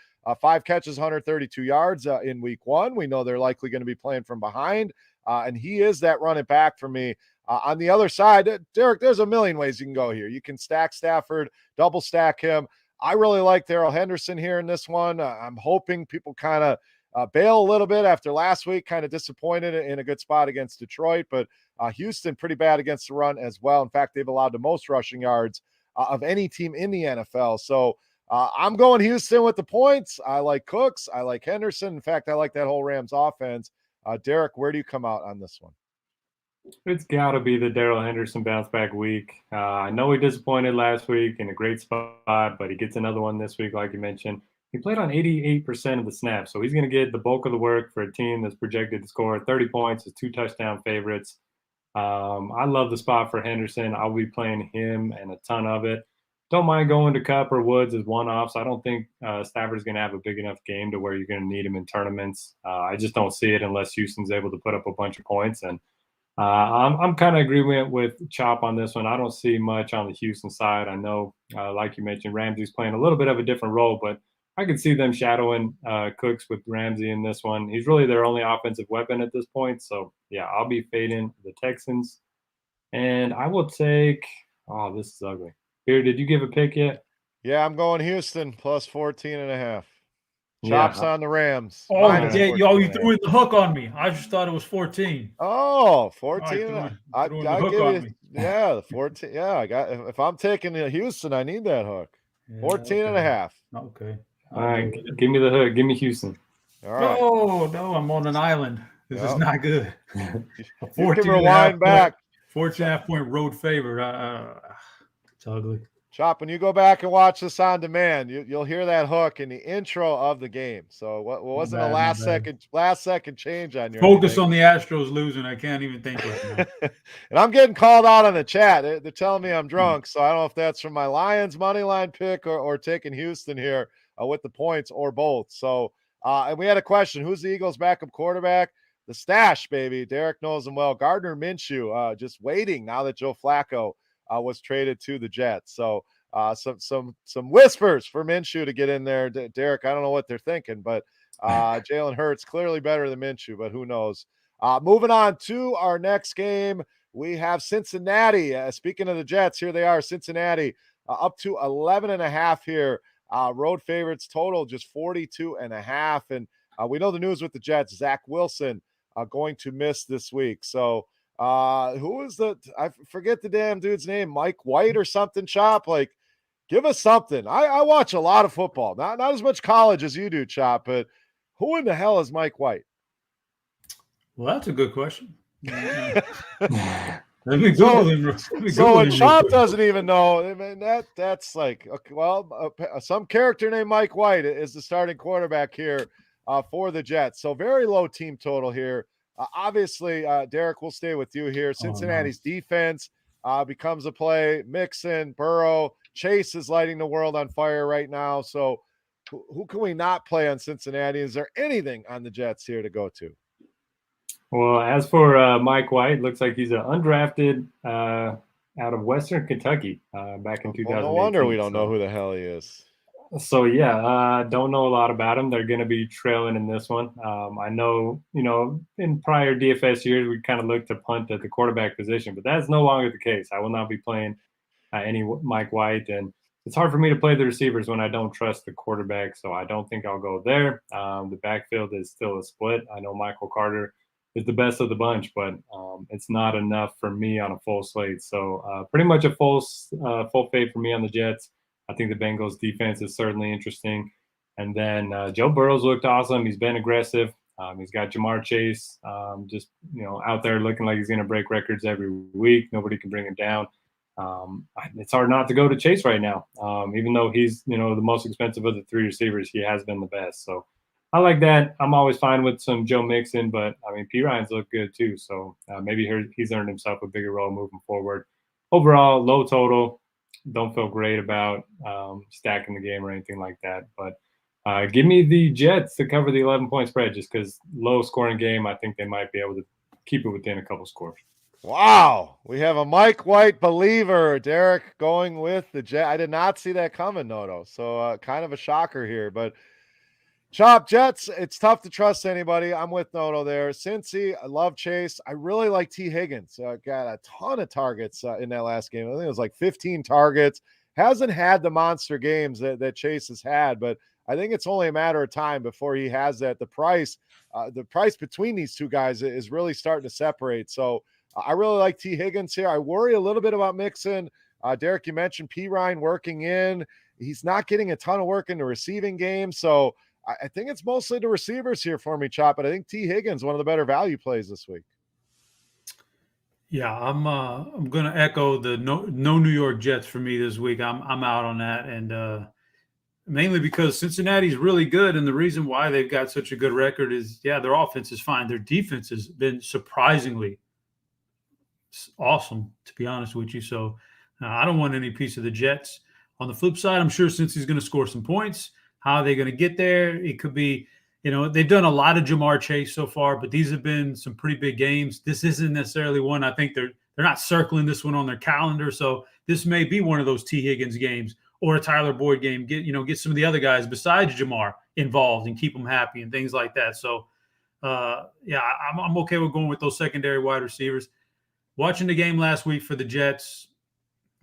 5 catches, 132 yards in week 1. We know they're likely going to be playing from behind, and he is that running back for me. On the other side, Derek, there's a million ways you can go here. You can stack Stafford, double stack him. I really like Darrell Henderson here in this one. I'm hoping people kind of bail a little bit after last week, kind of disappointed in a good spot against Detroit, but Houston pretty bad against the run as well. In fact, they've allowed the most rushing yards of any team in the NFL. So I'm going Houston with the points. I like Cooks. I like Henderson. In fact, I like that whole Rams offense. Derek, where do you come out on this one? It's got to be the Darrell Henderson bounce back week. I know he disappointed last week in a great spot, but he gets another one this week, like you mentioned. He played on 88% of the snaps, so he's going to get the bulk of the work for a team that's projected to score 30 points as 2 touchdown favorites. I love the spot for Henderson. I'll be playing him and a ton of it. Don't mind going to Kupp or Woods as one-offs. I don't think Stafford's going to have a big enough game to where you're going to need him in tournaments. I just don't see it unless Houston's able to put up a bunch of points. And I'm kind of agreeing with Chop on this one. I don't see much on the Houston side. I know, like you mentioned, Ramsey's playing a little bit of a different role, but I could see them shadowing Cooks with Ramsey in this one. He's really their only offensive weapon at this point. So, yeah, I'll be fading the Texans. And I will take – oh, this is ugly. Here, did you give a pick yet? Yeah, I'm going Houston plus 14.5. Chops on the Rams. Oh, yeah, you threw in the hook on me. I just thought it was 14. Oh, 14. I'll give you, yeah, the 14. Yeah, I got. If I'm taking Houston, I need that hook. Yeah, 14.5. Okay. All right, give me the hook. Give me Houston. All right. Oh, no, I'm on an island. This is not good. A 14 rewind back. 14.5 point road favorite. It's ugly. Chop, when you go back and watch this on demand, you'll hear that hook in the intro of the game. So what wasn't a last second change on your focus on the Astros losing. I can't even think right now. And I'm getting called out on the chat. They're telling me I'm drunk. So I don't know if that's from my Lions money line pick or taking Houston here with the points or both. So and we had a question: who's the Eagles' backup quarterback? The stash, baby. Derek knows him well. Gardner Minshew, just waiting now that Joe Flacco was traded to the Jets. So some whispers for Minshew to get in there. Derek, I don't know what they're thinking, but Jalen Hurts clearly better than Minshew, but who knows? Moving on to our next game, we have Cincinnati. Speaking of the Jets, here they are, Cincinnati, up to 11.5 here. Road favorites total just 42.5. And we know the news with the Jets, Zach Wilson going to miss this week. So who is I forget the damn dude's name, Mike White or something, Chop? Like, give us something. I watch a lot of football, not as much college as you do, Chop, but who in the hell is Mike White? Well, that's a good question. Let me Google him. So Chop doesn't even know. I mean, that's like, okay, well, some character named Mike White is the starting quarterback here for the Jets. So very low team total here. Obviously, Derek, we'll stay with you here. Cincinnati's defense becomes a play. Mixon, Burrow, Chase is lighting the world on fire right now. So who can we not play on Cincinnati? Is there anything on the Jets here to go to? Well, as for Mike White, looks like he's an undrafted out of Western Kentucky back in 2018. Well, no wonder we don't know who the hell he is. So, yeah, don't know a lot about him. They're going to be trailing in this one. I know, in prior DFS years, we kind of looked to punt at the quarterback position, but that's no longer the case. I will not be playing any Mike White, and it's hard for me to play the receivers when I don't trust the quarterback, so I don't think I'll go there. The backfield is still a split. I know Michael Carter is the best of the bunch, but it's not enough for me on a full slate. So pretty much a full fade for me on the Jets. I think the Bengals defense is certainly interesting. And then Joe Burrow's looked awesome. He's been aggressive. He's got Jamar Chase just, out there looking like he's going to break records every week. Nobody can bring him down. It's hard not to go to Chase right now. Even though he's, the most expensive of the three receivers, he has been the best. So I like that. I'm always fine with some Joe Mixon, but P. Ryan's looked good too. So maybe he's earned himself a bigger role moving forward. Overall, low total. Don't feel great about stacking the game or anything like that. But give me the Jets to cover the 11-point spread just because low scoring game. I think they might be able to keep it within a couple scores. Wow. We have a Mike White believer, Derek, going with the Jets. I did not see that coming, Noto. So kind of a shocker here. But Chop, Jets, it's tough to trust anybody. I'm with Noto there. Cincy, I love Chase. I really like T. Higgins. Got a ton of targets in that last game. I think it was like 15 targets. Hasn't had the monster games that Chase has had, but I think it's only a matter of time before he has that. The price between these two guys is really starting to separate. So I really like T. Higgins here. I worry a little bit about Mixon. Derek, you mentioned P. Ryan working in. He's not getting a ton of work in the receiving game. So I think it's mostly the receivers here for me, Chop, but I think T. Higgins, one of the better value plays this week. Yeah, I'm going to echo the no New York Jets for me this week. I'm out on that, and mainly because Cincinnati's really good, and the reason why they've got such a good record is, their offense is fine. Their defense has been surprisingly awesome, to be honest with you. So I don't want any piece of the Jets. On the flip side, I'm sure Cincy's going to score some points. How are they going to get there? It could be, they've done a lot of Jamar Chase so far, but these have been some pretty big games. This isn't necessarily one. I think they're not circling this one on their calendar. So this may be one of those T. Higgins games or a Tyler Boyd game. Get some of the other guys besides Jamar involved and keep them happy and things like that. So, I'm okay with going with those secondary wide receivers. Watching the game last week for the Jets,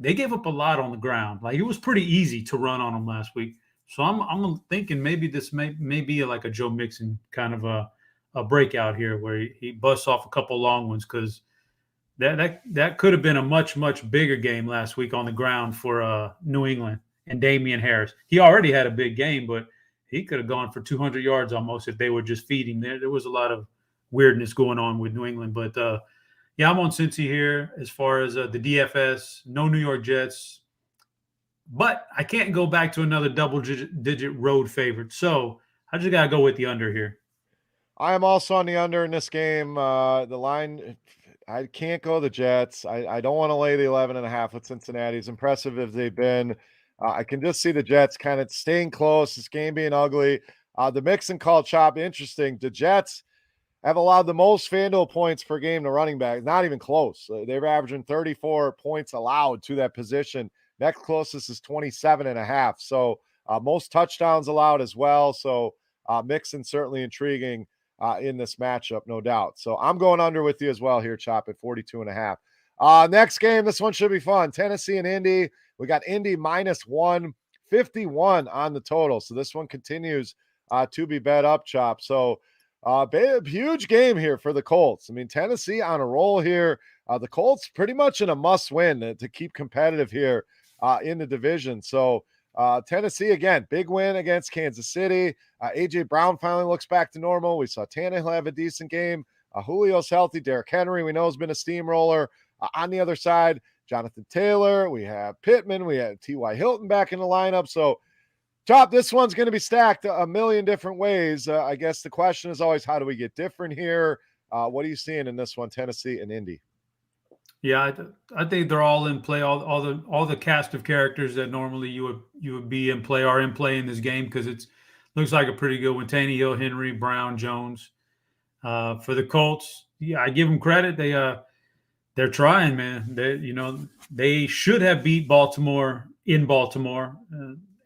they gave up a lot on the ground. Like, it was pretty easy to run on them last week. So I'm thinking maybe this may be like a Joe Mixon kind of a breakout here where he busts off a couple long ones, because that could have been a much bigger game last week on the ground for New England and Damian Harris. He already had a big game, but he could have gone for 200 yards almost if they would just feed him. There was a lot of weirdness going on with New England, but I'm on Cincy here as far as the DFS. No New York Jets. But I can't go back to another double-digit road favorite. So I just got to go with the under here. I am also on the under in this game. The line, I can't go the Jets. I don't want to lay the 11.5 with Cincinnati. As impressive as they've been, I can just see the Jets kind of staying close, this game being ugly. The Mixon call, Chop, interesting. The Jets have allowed the most FanDuel points per game to running back. Not even close. They're averaging 34 points allowed to that position. Next closest is 27.5. So most touchdowns allowed as well. So Mixon certainly intriguing in this matchup, no doubt. So I'm going under with you as well here, Chop, at 42.5. Next game, this one should be fun. Tennessee and Indy. We got Indy minus 151 on the total. So this one continues to be bet up, Chop. So huge game here for the Colts. Tennessee on a roll here. The Colts pretty much in a must win to keep competitive here in the division. So Tennessee, again, big win against Kansas City. A.J. Brown finally looks back to normal. We saw Tannehill have a decent game. Julio's healthy. Derrick Henry, we know, has been a steamroller. On the other side, Jonathan Taylor. We have Pittman. We have T.Y. Hilton back in the lineup. So Chop, this one's going to be stacked a million different ways. I guess the question is always, how do we get different here? What are you seeing in this one, Tennessee and Indy? Yeah, I think they're all in play. All the cast of characters that normally you would be in play are in play in this game because it's looks like a pretty good one. Tannehill, Henry, Brown, Jones. For the Colts, yeah, I give them credit. They're trying, man. They should have beat Baltimore in Baltimore,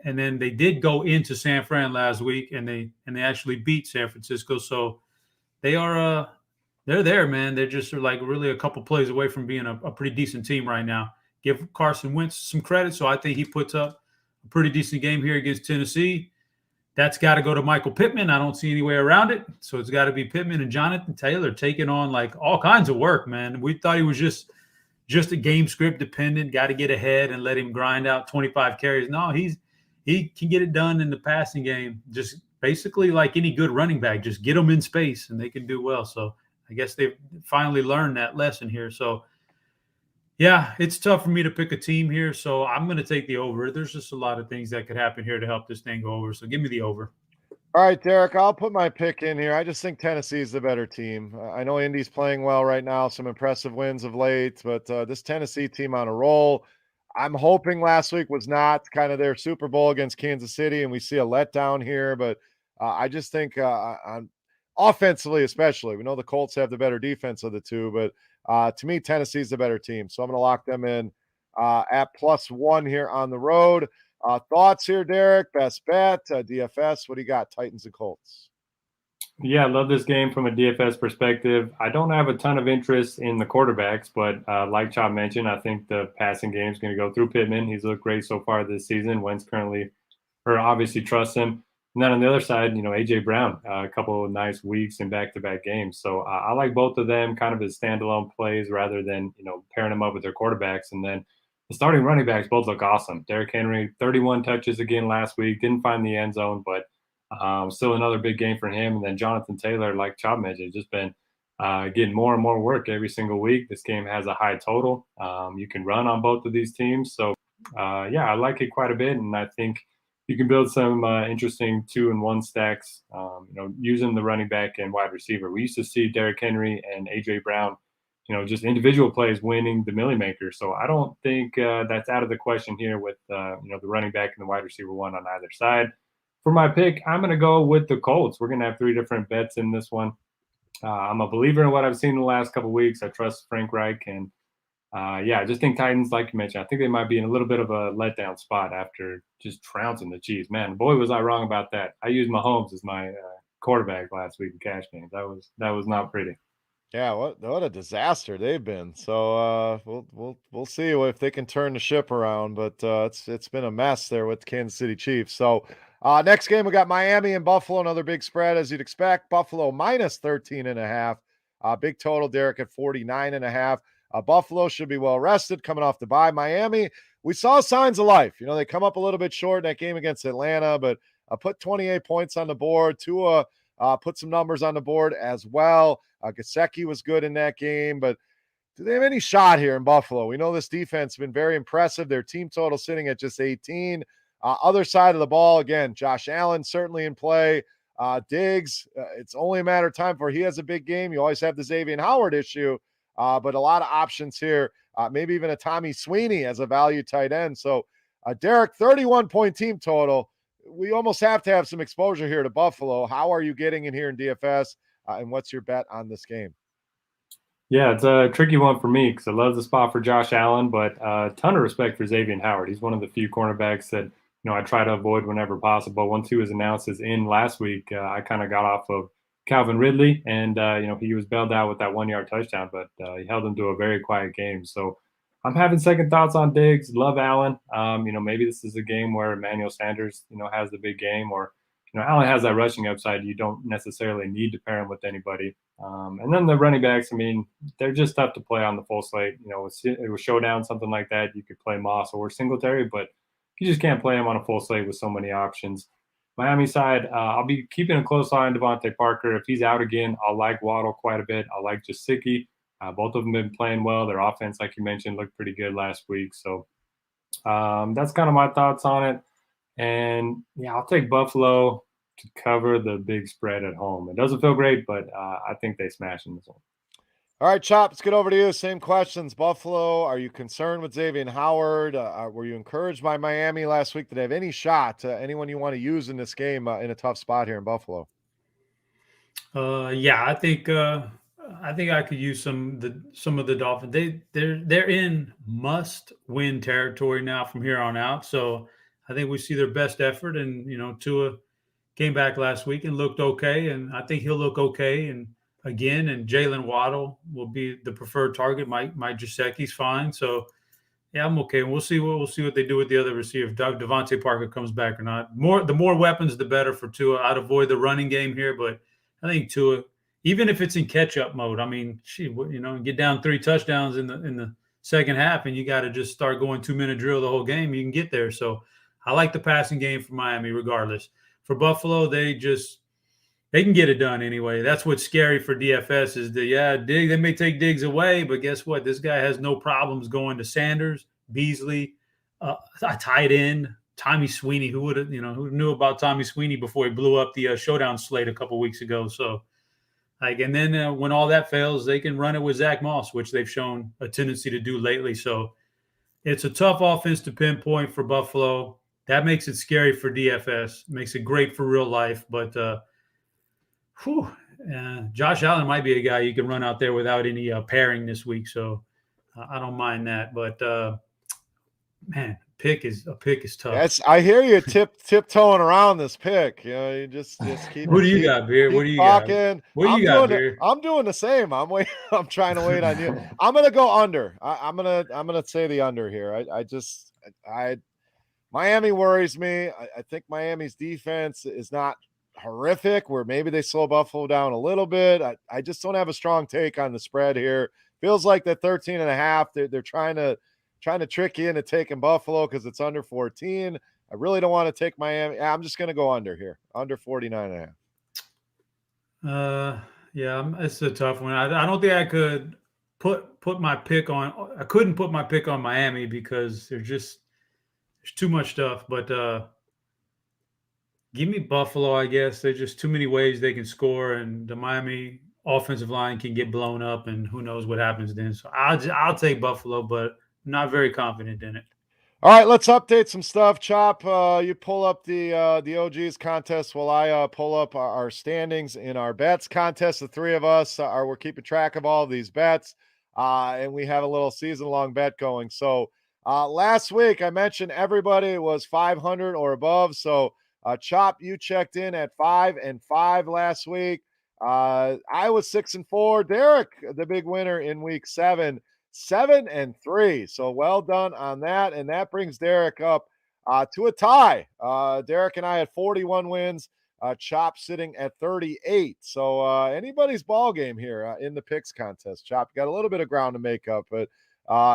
and then they did go into San Fran last week, and they actually beat San Francisco. So they are they're there, man. They're just like really a couple plays away from being a pretty decent team right now. Give Carson Wentz some credit. So I think he puts up a pretty decent game here against Tennessee. That's got to go to Michael Pittman. I don't see any way around it. So it's got to be Pittman and Jonathan Taylor taking on like all kinds of work, man. We thought he was just a game script dependent, got to get ahead and let him grind out 25 carries. No, he can get it done in the passing game. Just basically like any good running back, just get them in space and they can do well. So I guess they've finally learned that lesson here. So yeah, it's tough for me to pick a team here, so I'm going to take the over. There's just a lot of things that could happen here to help this thing go over, so give me the over. All right, Derek, I'll put my pick in here. I just think Tennessee's the better team. I know Indy's playing well right now, some impressive wins of late, but this Tennessee team on a roll. I'm hoping last week was not kind of their Super Bowl against Kansas City, and we see a letdown here, but I just think on offensively especially, we know the Colts have the better defense of the two, but to me, Tennessee's the better team. So I'm going to lock them in at +1 here on the road. Thoughts here, Derek? Best bet, DFS. What do you got? Titans and Colts. Yeah, I love this game from a DFS perspective. I don't have a ton of interest in the quarterbacks, but like Chop mentioned, I think the passing game is going to go through Pittman. He's looked great so far this season. Wentz obviously trusts him. And then on the other side, A.J. Brown, a couple of nice weeks in back-to-back games. So I like both of them kind of as standalone plays rather than, pairing them up with their quarterbacks. And then the starting running backs both look awesome. Derrick Henry, 31 touches again last week, didn't find the end zone, but still another big game for him. And then Jonathan Taylor, like Chop mentioned, just been getting more and more work every single week. This game has a high total. You can run on both of these teams. So, yeah, I like it quite a bit. And I think you can build some interesting 2-and-1 stacks, using the running back and wide receiver. We used to see Derrick Henry and A.J. Brown, just individual plays winning the Millie Maker. So I don't think that's out of the question here with, the running back and the wide receiver one on either side. For my pick, I'm going to go with the Colts. We're going to have 3 different bets in this one. I'm a believer in what I've seen in the last couple of weeks. I trust Frank Reich. And, yeah, I just think Titans, like you mentioned, I think they might be in a little bit of a letdown spot after just trouncing the Chiefs. Man, boy, was I wrong about that. I used Mahomes as my quarterback last week in cash games. That was not pretty. Yeah, what a disaster they've been. So we'll see if they can turn the ship around, but it's been a mess there with the Kansas City Chiefs. So next game we got Miami and Buffalo, another big spread as you'd expect. Buffalo -13.5. Big total, Derek, at 49.5. Buffalo should be well rested coming off the bye. Miami, we saw signs of life. They come up a little bit short in that game against Atlanta, but put 28 points on the board. Tua put some numbers on the board as well. Gesicki was good in that game, but do they have any shot here in Buffalo? We know this defense has been very impressive. Their team total sitting at just 18. Other side of the ball, again, Josh Allen certainly in play. Diggs, it's only a matter of time before he has a big game. You always have the Xavier Howard issue, but a lot of options here. Maybe even a Tommy Sweeney as a value tight end. So, Derek, 31-point team total. We almost have to have some exposure here to Buffalo. How are you getting in here in DFS, and what's your bet on this game? Yeah, it's a tricky one for me because I love the spot for Josh Allen, but a ton of respect for Xavier Howard. He's one of the few cornerbacks that I try to avoid whenever possible. Once he was announced as in last week, I kind of got off of Calvin Ridley, and he was bailed out with that 1-yard touchdown, but he held him to a very quiet game. So I'm having second thoughts on Diggs. Love Allen. Maybe this is a game where Emmanuel Sanders, has the big game, or Allen has that rushing upside. You don't necessarily need to pair him with anybody. And then the running backs, they're just tough to play on the full slate. It was showdown, something like that. You could play Moss or Singletary, but you just can't play him on a full slate with so many options. Miami side, I'll be keeping a close eye on Devontae Parker. If he's out again, I'll like Waddle quite a bit. I like Gesicki. Both of them have been playing well. Their offense, like you mentioned, looked pretty good last week. So that's kind of my thoughts on it. And yeah, I'll take Buffalo to cover the big spread at home. It doesn't feel great, but I think they smash in this one. All right, Chop, let's get over to you. Same questions. Buffalo, are you concerned with Xavier Howard? Were you encouraged by Miami last week? Did they have any shot? Anyone you want to use in this game in a tough spot here in Buffalo? Yeah, I think I could use some of the Dolphins. They're in must win territory now from here on out. So I think we see their best effort. And Tua came back last week and looked okay, and I think he'll look okay. And again, and Jalen Waddle will be the preferred target. Mike Gesicki's fine. So yeah, I'm okay. We'll see what they do with the other receiver. If Devontae Parker comes back or not. The more weapons, the better for Tua. I'd avoid the running game here, but I think Tua, even if it's in catch-up mode, I mean, get down 3 touchdowns in the second half, and you got to just start going 2-minute drill the whole game. You can get there. So I like the passing game for Miami, regardless. For Buffalo, they can get it done anyway. That's what's scary for DFS is they may take Diggs away, but guess what? This guy has no problems going to Sanders, Beasley, a tight end, Tommy Sweeney. Who knew about Tommy Sweeney before he blew up the showdown slate a couple weeks ago? So, and then when all that fails, they can run it with Zach Moss, which they've shown a tendency to do lately. So it's a tough offense to pinpoint for Buffalo. That makes it scary for DFS. Makes it great for real life, but Josh Allen might be a guy you can run out there without any pairing this week, so I don't mind that. But man, pick is tough. Yes, I hear you tiptoeing around this pick. You just keep. Who do you got, Beer? What do you talking. got? What do you got, Beer? I'm doing the same. I'm waiting. I'm trying to wait on you. I'm gonna go under. I'm gonna say the under here. Miami worries me. I think Miami's defense is not horrific, where maybe they slow Buffalo down a little bit. I just don't have a strong take on the spread here. Feels like that 13.5. They're trying to trick you into taking Buffalo because it's under 14. I really don't want to take Miami. I'm just going to go under here, under 49.5. Yeah, it's a tough one. I don't think I could put my pick on. I couldn't put my pick on Miami because there's too much stuff. But give me Buffalo, I guess. There's just too many ways they can score, and the Miami offensive line can get blown up, and who knows what happens then. So I'll take Buffalo, but I'm not very confident in it. All right, let's update some stuff. Chop, you pull up the OGs contest while I pull up our standings in our bets contest. The three of us we're keeping track of all of these bets, and we have a little season-long bet going. So last week I mentioned everybody was 500 or above. So Chop, you checked in at 5-5 last week. I was 6-4. Derek, the big winner in week 7, 7-3. So well done on that. And that brings Derek up to a tie. Derek and I had 41 wins. Chop sitting at 38. So anybody's ball game here in the picks contest. Chop, you got a little bit of ground to make up, but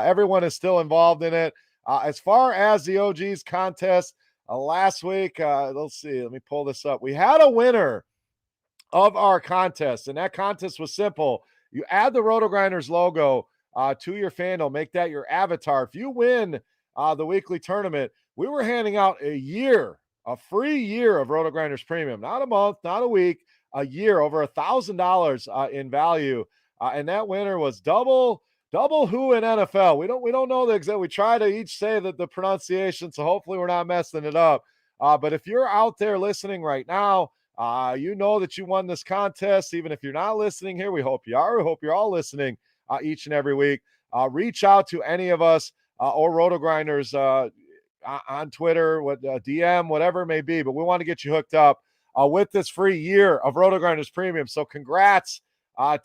everyone is still involved in it. As far as the OGs contest, last week, let's see, let me pull this up. We had a winner of our contest, and that contest was simple. You add the RotoGrinders logo to your FanDuel, make that your avatar. If you win the weekly tournament, we were handing out a free year of RotoGrinders Premium, not a month, not a week, a year, over $1,000 in value. And that winner was double who in NFL. We don't know the exact. We try to each say that the pronunciation, so hopefully we're not messing it up. But if you're out there listening right now, you know that you won this contest. Even if you're not listening here, we hope you are. We hope you're all listening each and every week. Reach out to any of us or RotoGrinders on Twitter, DM, whatever it may be. But we want to get you hooked up with this free year of RotoGrinders Premium. So congrats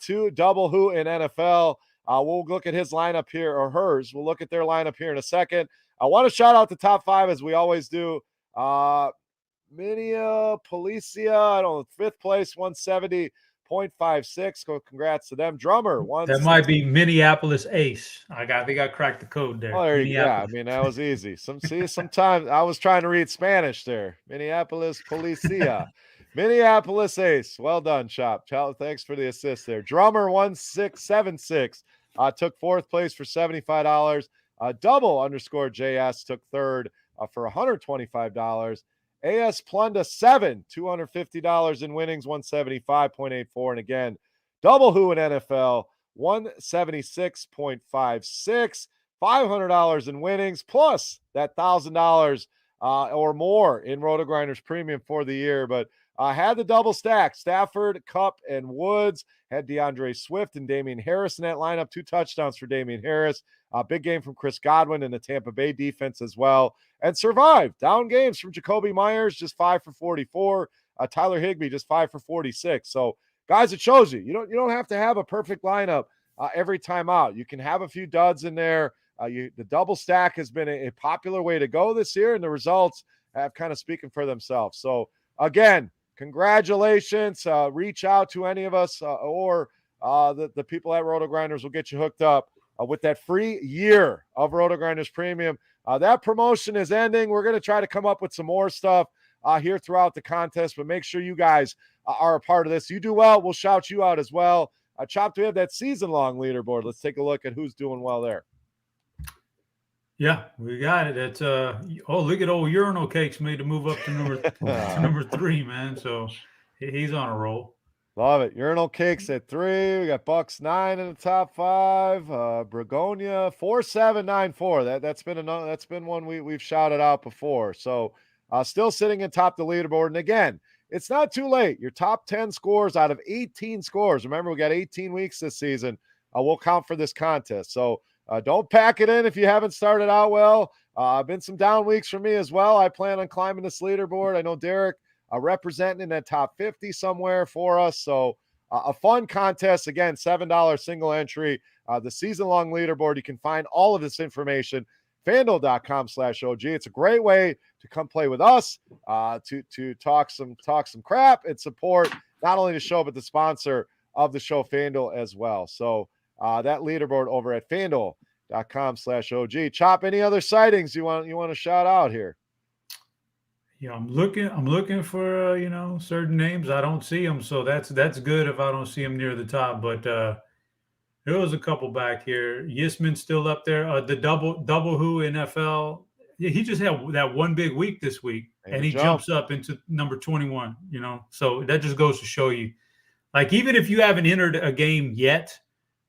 to Double Who in NFL. We'll look at his lineup here, or hers. We'll look at their lineup here in a second. I want to shout out the top 5 as we always do. Minia Policia, I don't know, 5th place, 170.56. Congrats to them. Drummer, that might be Minneapolis Ace. I think I cracked the code there. Oh, there you go. Yeah, I mean, that was easy. Sometimes I was trying to read Spanish there. Minneapolis Policia. Minneapolis Ace. Well done, Chop. Thanks for the assist there. Drummer 1676 took 4th place for $75. Double _ JS took 3rd for $125. AS Plunda 7, $250 in winnings, 175.84. And again, double who in NFL, 176.56. $500 in winnings, plus that $1,000 or more in RotoGrinders premium for the year. But had the double stack, Stafford, Kupp, and Woods. Had DeAndre Swift and Damian Harris in that lineup. 2 touchdowns for Damian Harris. Big game from Chris Godwin and the Tampa Bay defense as well. And survived. Down games from Jacoby Myers, just 5 for 44. Tyler Higbee, just 5 for 46. So, guys, it shows you. You don't have to have a perfect lineup every time out. You can have a few duds in there. The double stack has been a popular way to go this year, and the results have kind of speaking for themselves. So, again, congratulations. Reach out to any of us or the people at RotoGrinders will get you hooked up with that free year of RotoGrinders Premium. That promotion is ending. We're going to try to come up with some more stuff here throughout the contest, but make sure you guys are a part of this. You do well, we'll shout you out as well. Chop, we have that season-long leaderboard. Let's take a look at who's doing well there. Yeah, we got it. It's look at old Urinal Cakes made to move up to number 3, man. So he's on a roll. Love it. Urinal Cakes at 3. We got Bucks 9 in the top 5. Bregonia 4794. That's been one we've shouted out before. So still sitting in top of the leaderboard. And again, it's not too late. Your top 10 scores out of 18 scores. Remember, we got 18 weeks this season. We'll count for this contest. So don't pack it in if you haven't started out well. Been some down weeks for me as well. I plan on climbing this leaderboard. I know Derek representing in that top 50 somewhere for us. So a fun contest. Again, $7 single entry. The season-long leaderboard. You can find all of this information, FanDuel.com/OG. It's a great way to come play with us, to talk some crap and support not only the show, but the sponsor of the show, FanDuel, as well. So that leaderboard over at FanDuel.com/OG. Chop, any other sightings you want to shout out here? Yeah, I'm looking for certain names. I don't see them, so that's good if I don't see them near the top. But there was a couple back here. Yisman's still up there. The double who NFL. He just had that one big week this week, and he jumps up into number 21. So that just goes to show you, like, even if you haven't entered a game yet,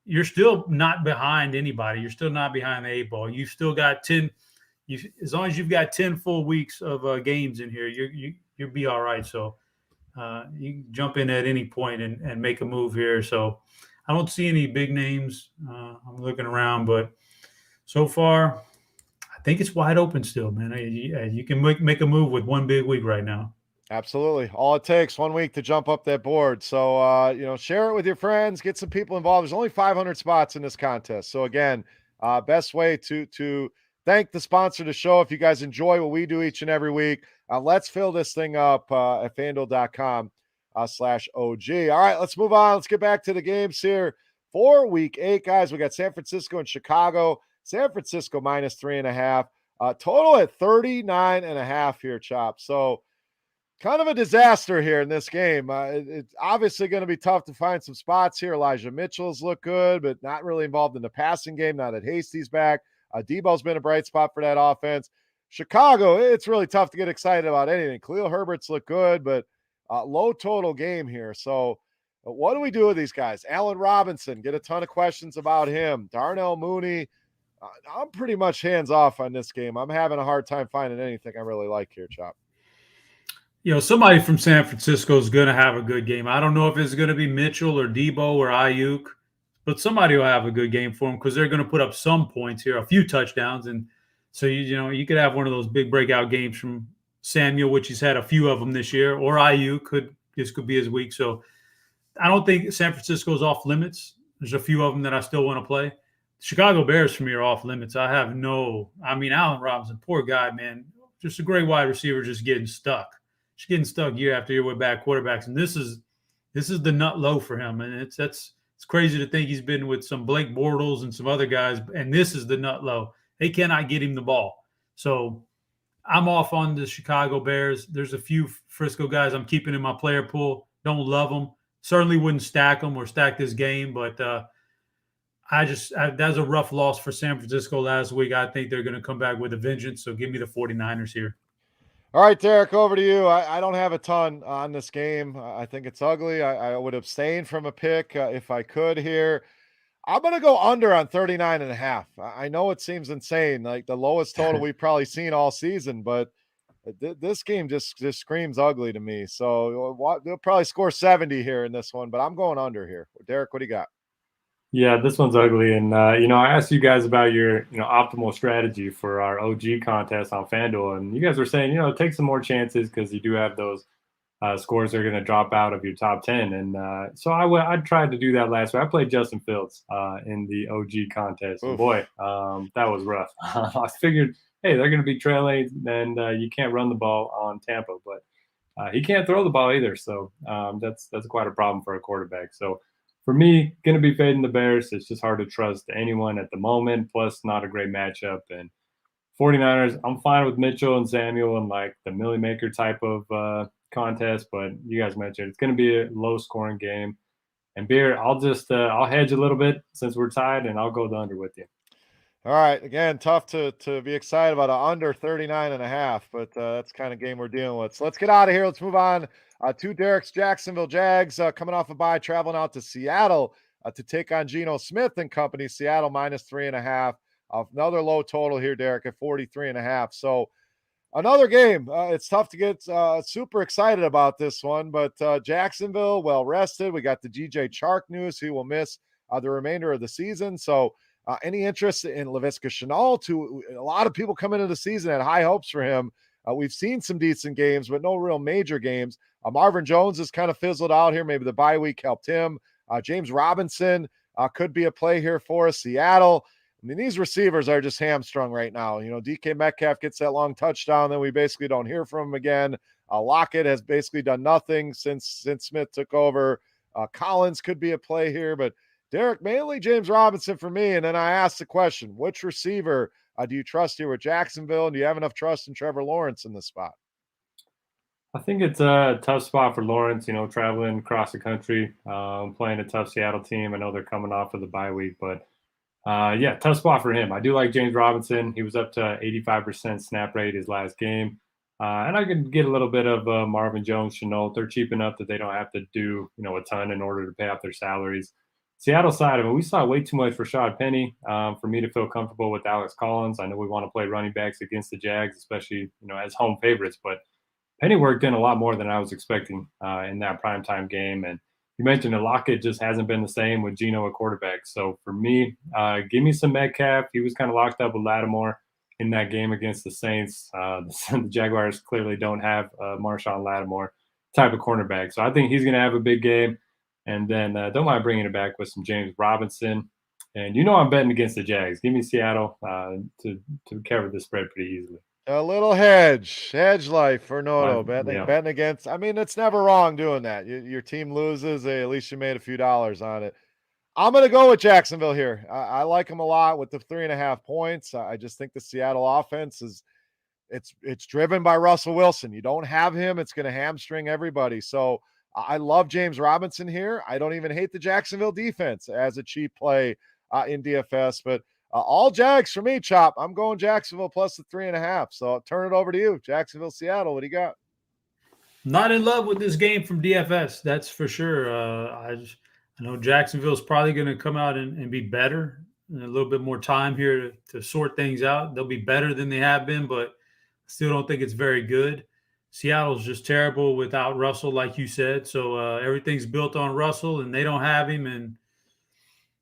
you're still not behind anybody. You're still not behind the 8 ball. You've still got 10. As long as you've got 10 full weeks of games in here, you'll be all right. So you can jump in at any point and make a move here. So I don't see any big names. I'm looking around, but so far, I think it's wide open still, man. You can make a move with one big week right now. Absolutely. All it takes 1 week to jump up that board. So, share it with your friends, get some people involved. There's only 500 spots in this contest. So again, best way to thank the sponsor of the show. If you guys enjoy what we do each and every week, let's fill this thing up at FanDuel.com/OG. All right, let's move on. Let's get back to the games here for week 8, guys. We got San Francisco and Chicago. San Francisco -3.5. Total at 39.5 here, Chop. So kind of a disaster here in this game. It's obviously going to be tough to find some spots here. Elijah Mitchell's looked good, but not really involved in the passing game now that Hasty's back. Debo's been a bright spot for that offense. Chicago, it's really tough to get excited about anything. Khalil Herbert's looked good, but low total game here. So what do we do with these guys? Allen Robinson, get a ton of questions about him. Darnell Mooney, I'm pretty much hands off on this game. I'm having a hard time finding anything I really like here, Chop. Somebody from San Francisco is going to have a good game. I don't know if it's going to be Mitchell or Debo or Ayuk, but somebody will have a good game for them because they're going to put up some points here, a few touchdowns. And so, you could have one of those big breakout games from Samuel, which he's had a few of them this year, or Ayuk this could be his week. So I don't think San Francisco's off limits. There's a few of them that I still want to play. Chicago Bears for me are off limits. Allen Robinson, poor guy, man. Just a great wide receiver, just getting stuck. Just getting stuck year after year with bad quarterbacks. And this is the nut low for him. And it's crazy to think he's been with some Blake Bortles and some other guys, and this is the nut low. They cannot get him the ball. So I'm off on the Chicago Bears. There's a few Frisco guys I'm keeping in my player pool. Don't love them. Certainly wouldn't stack them or stack this game, but That's a rough loss for San Francisco last week. I think they're going to come back with a vengeance. So give me the 49ers here. All right, Derek, over to you. I don't have a ton on this game. I think it's ugly. I would abstain from a pick if I could here. I'm going to go under on 39.5. I know it seems insane, like the lowest total we've probably seen all season, but this game just screams ugly to me. So they'll probably score 70 here in this one, but I'm going under here. Derek, what do you got? Yeah, this one's ugly. And, I asked you guys about your, optimal strategy for our OG contest on FanDuel. And you guys were saying, take some more chances because you do have those scores that are going to drop out of your top 10. And so I tried to do that last week. I played Justin Fields in the OG contest. And boy, that was rough. I figured, hey, they're going to be trailing and you can't run the ball on Tampa. But he can't throw the ball either. So that's quite a problem for a quarterback. So for me, going to be fading the Bears. It's just hard to trust anyone at the moment, plus not a great matchup. And 49ers, I'm fine with Mitchell and Samuel and like the Millie Maker type of contest, but you guys mentioned it's going to be a low-scoring game. And Beer, I'll hedge a little bit since we're tied, and I'll go the under with you. All right. Again, tough to be excited about an under 39.5, but that's the kind of game we're dealing with. So let's get out of here. Let's move on to Derek's Jacksonville Jags coming off a bye, traveling out to Seattle to take on Geno Smith and company. Seattle -3.5. Another low total here, Derek, at 43.5. So another game. It's tough to get super excited about this one, but Jacksonville, well rested. We got the DJ Chark news. He will miss the remainder of the season. So any interest in Laviska Shenault? A lot of people come into the season had high hopes for him. We've seen some decent games, but no real major games. Marvin Jones has kind of fizzled out here. Maybe the bye week helped him. James Robinson could be a play here for us. Seattle. I mean, these receivers are just hamstrung right now. DK Metcalf gets that long touchdown, then we basically don't hear from him again. Lockett has basically done nothing since Smith took over. Collins could be a play here, but Derek, mainly James Robinson for me. And then I asked the question, which receiver do you trust here with Jacksonville? And do you have enough trust in Trevor Lawrence in this spot? I think it's a tough spot for Lawrence, traveling across the country, playing a tough Seattle team. I know they're coming off of the bye week, but tough spot for him. I do like James Robinson. He was up to 85% snap rate his last game. And I could get a little bit of Marvin Jones, Shenault. They're cheap enough that they don't have to do, a ton in order to pay off their salaries. Seattle side of it, we saw way too much for Rashad Penny for me to feel comfortable with Alex Collins. I know we want to play running backs against the Jags, especially, as home favorites, but Penny worked in a lot more than I was expecting in that primetime game. And you mentioned that Lockett just hasn't been the same with Geno at quarterback. So for me, give me some Metcalf. He was kind of locked up with Lattimore in that game against the Saints. The Jaguars clearly don't have Marshawn Lattimore type of cornerback. So I think he's going to have a big game. And then don't mind bringing it back with some James Robinson. And I'm betting against the Jags. Give me Seattle to cover the spread pretty easily. A little hedge life for Noto. Betting against. I mean, it's never wrong doing that. Your team loses, at least you made a few dollars on it. I'm going to go with Jacksonville here. I like them a lot with the 3.5 points. I just think the Seattle offense it's driven by Russell Wilson. You don't have him, it's going to hamstring everybody. So I love James Robinson here. I don't even hate the Jacksonville defense as a cheap play in DFS, but all Jags for me, Chop. I'm going Jacksonville plus the 3.5. So I'll turn it over to you. Jacksonville, Seattle. What do you got? Not in love with this game from DFS. That's for sure. I know Jacksonville's probably going to come out and be better. And a little bit more time here to sort things out. They'll be better than they have been, but still don't think it's very good. Seattle's just terrible without Russell, like you said. So everything's built on Russell, and they don't have him. And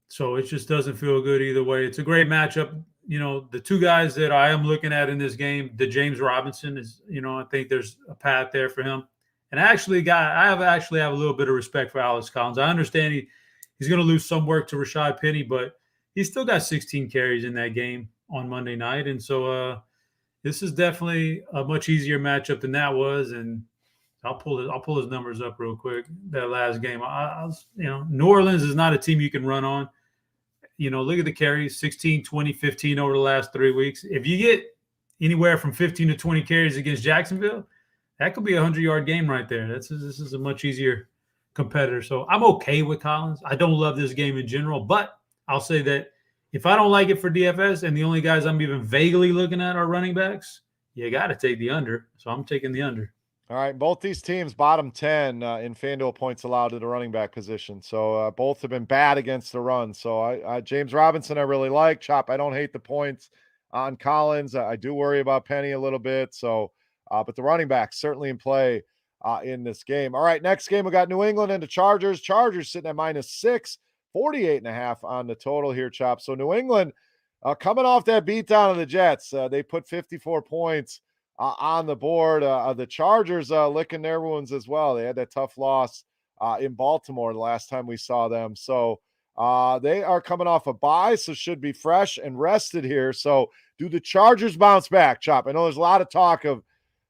so it just doesn't feel good either way. It's a great matchup. The two guys that I am looking at in this game, the James Robinson is, I think there's a path there for him. And I actually have a little bit of respect for Alex Collins. I understand he's going to lose some work to Rashad Penny, but he's still got 16 carries in that game on Monday night. And so this is definitely a much easier matchup than that was. And I'll pull his numbers up real quick. That last game, New Orleans is not a team you can run on. Look at the carries, 16, 20, 15 over the last 3 weeks. If you get anywhere from 15 to 20 carries against Jacksonville, that could be a 100-yard game right there. This is a much easier competitor. So I'm okay with Collins. I don't love this game in general, but I'll say that if I don't like it for DFS and the only guys I'm even vaguely looking at are running backs, you got to take the under. So I'm taking the under. All right, both these teams bottom 10 in FanDuel points allowed to the running back position. So both have been bad against the run. So I James Robinson I really like. Chop, I don't hate the points on Collins. I do worry about Penny a little bit. So, but the running backs certainly in play in this game. All right, next game we got New England and the Chargers. Chargers sitting at -6, 48.5 on the total here, Chop. So New England coming off that beatdown of the Jets, they put 54 points on the board. The Chargers licking their wounds as well. They had that tough loss in Baltimore the last time we saw them. So they are coming off a bye, so should be fresh and rested here. So do the Chargers bounce back, Chop? I know there's a lot of talk of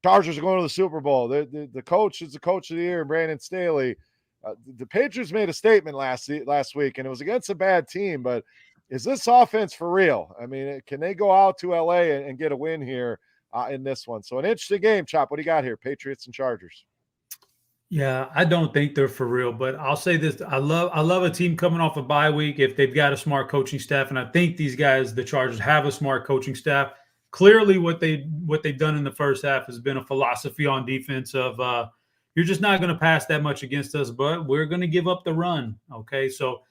Chargers are going to the Super Bowl. The coach is the coach of the year, Brandon Staley. The Patriots made a statement last week, and it was against a bad team, but is this offense for real? I mean, can they go out to LA and get a win here in this one? So an interesting game, Chop. What do you got here? Patriots and Chargers. Yeah, I don't think they're for real, but I'll say this. I love a team coming off a bye week if they've got a smart coaching staff. And I think these guys, the Chargers, have a smart coaching staff. Clearly what they've done in the first half has been a philosophy on defense of you're just not going to pass that much against us, but we're going to give up the run. Okay. So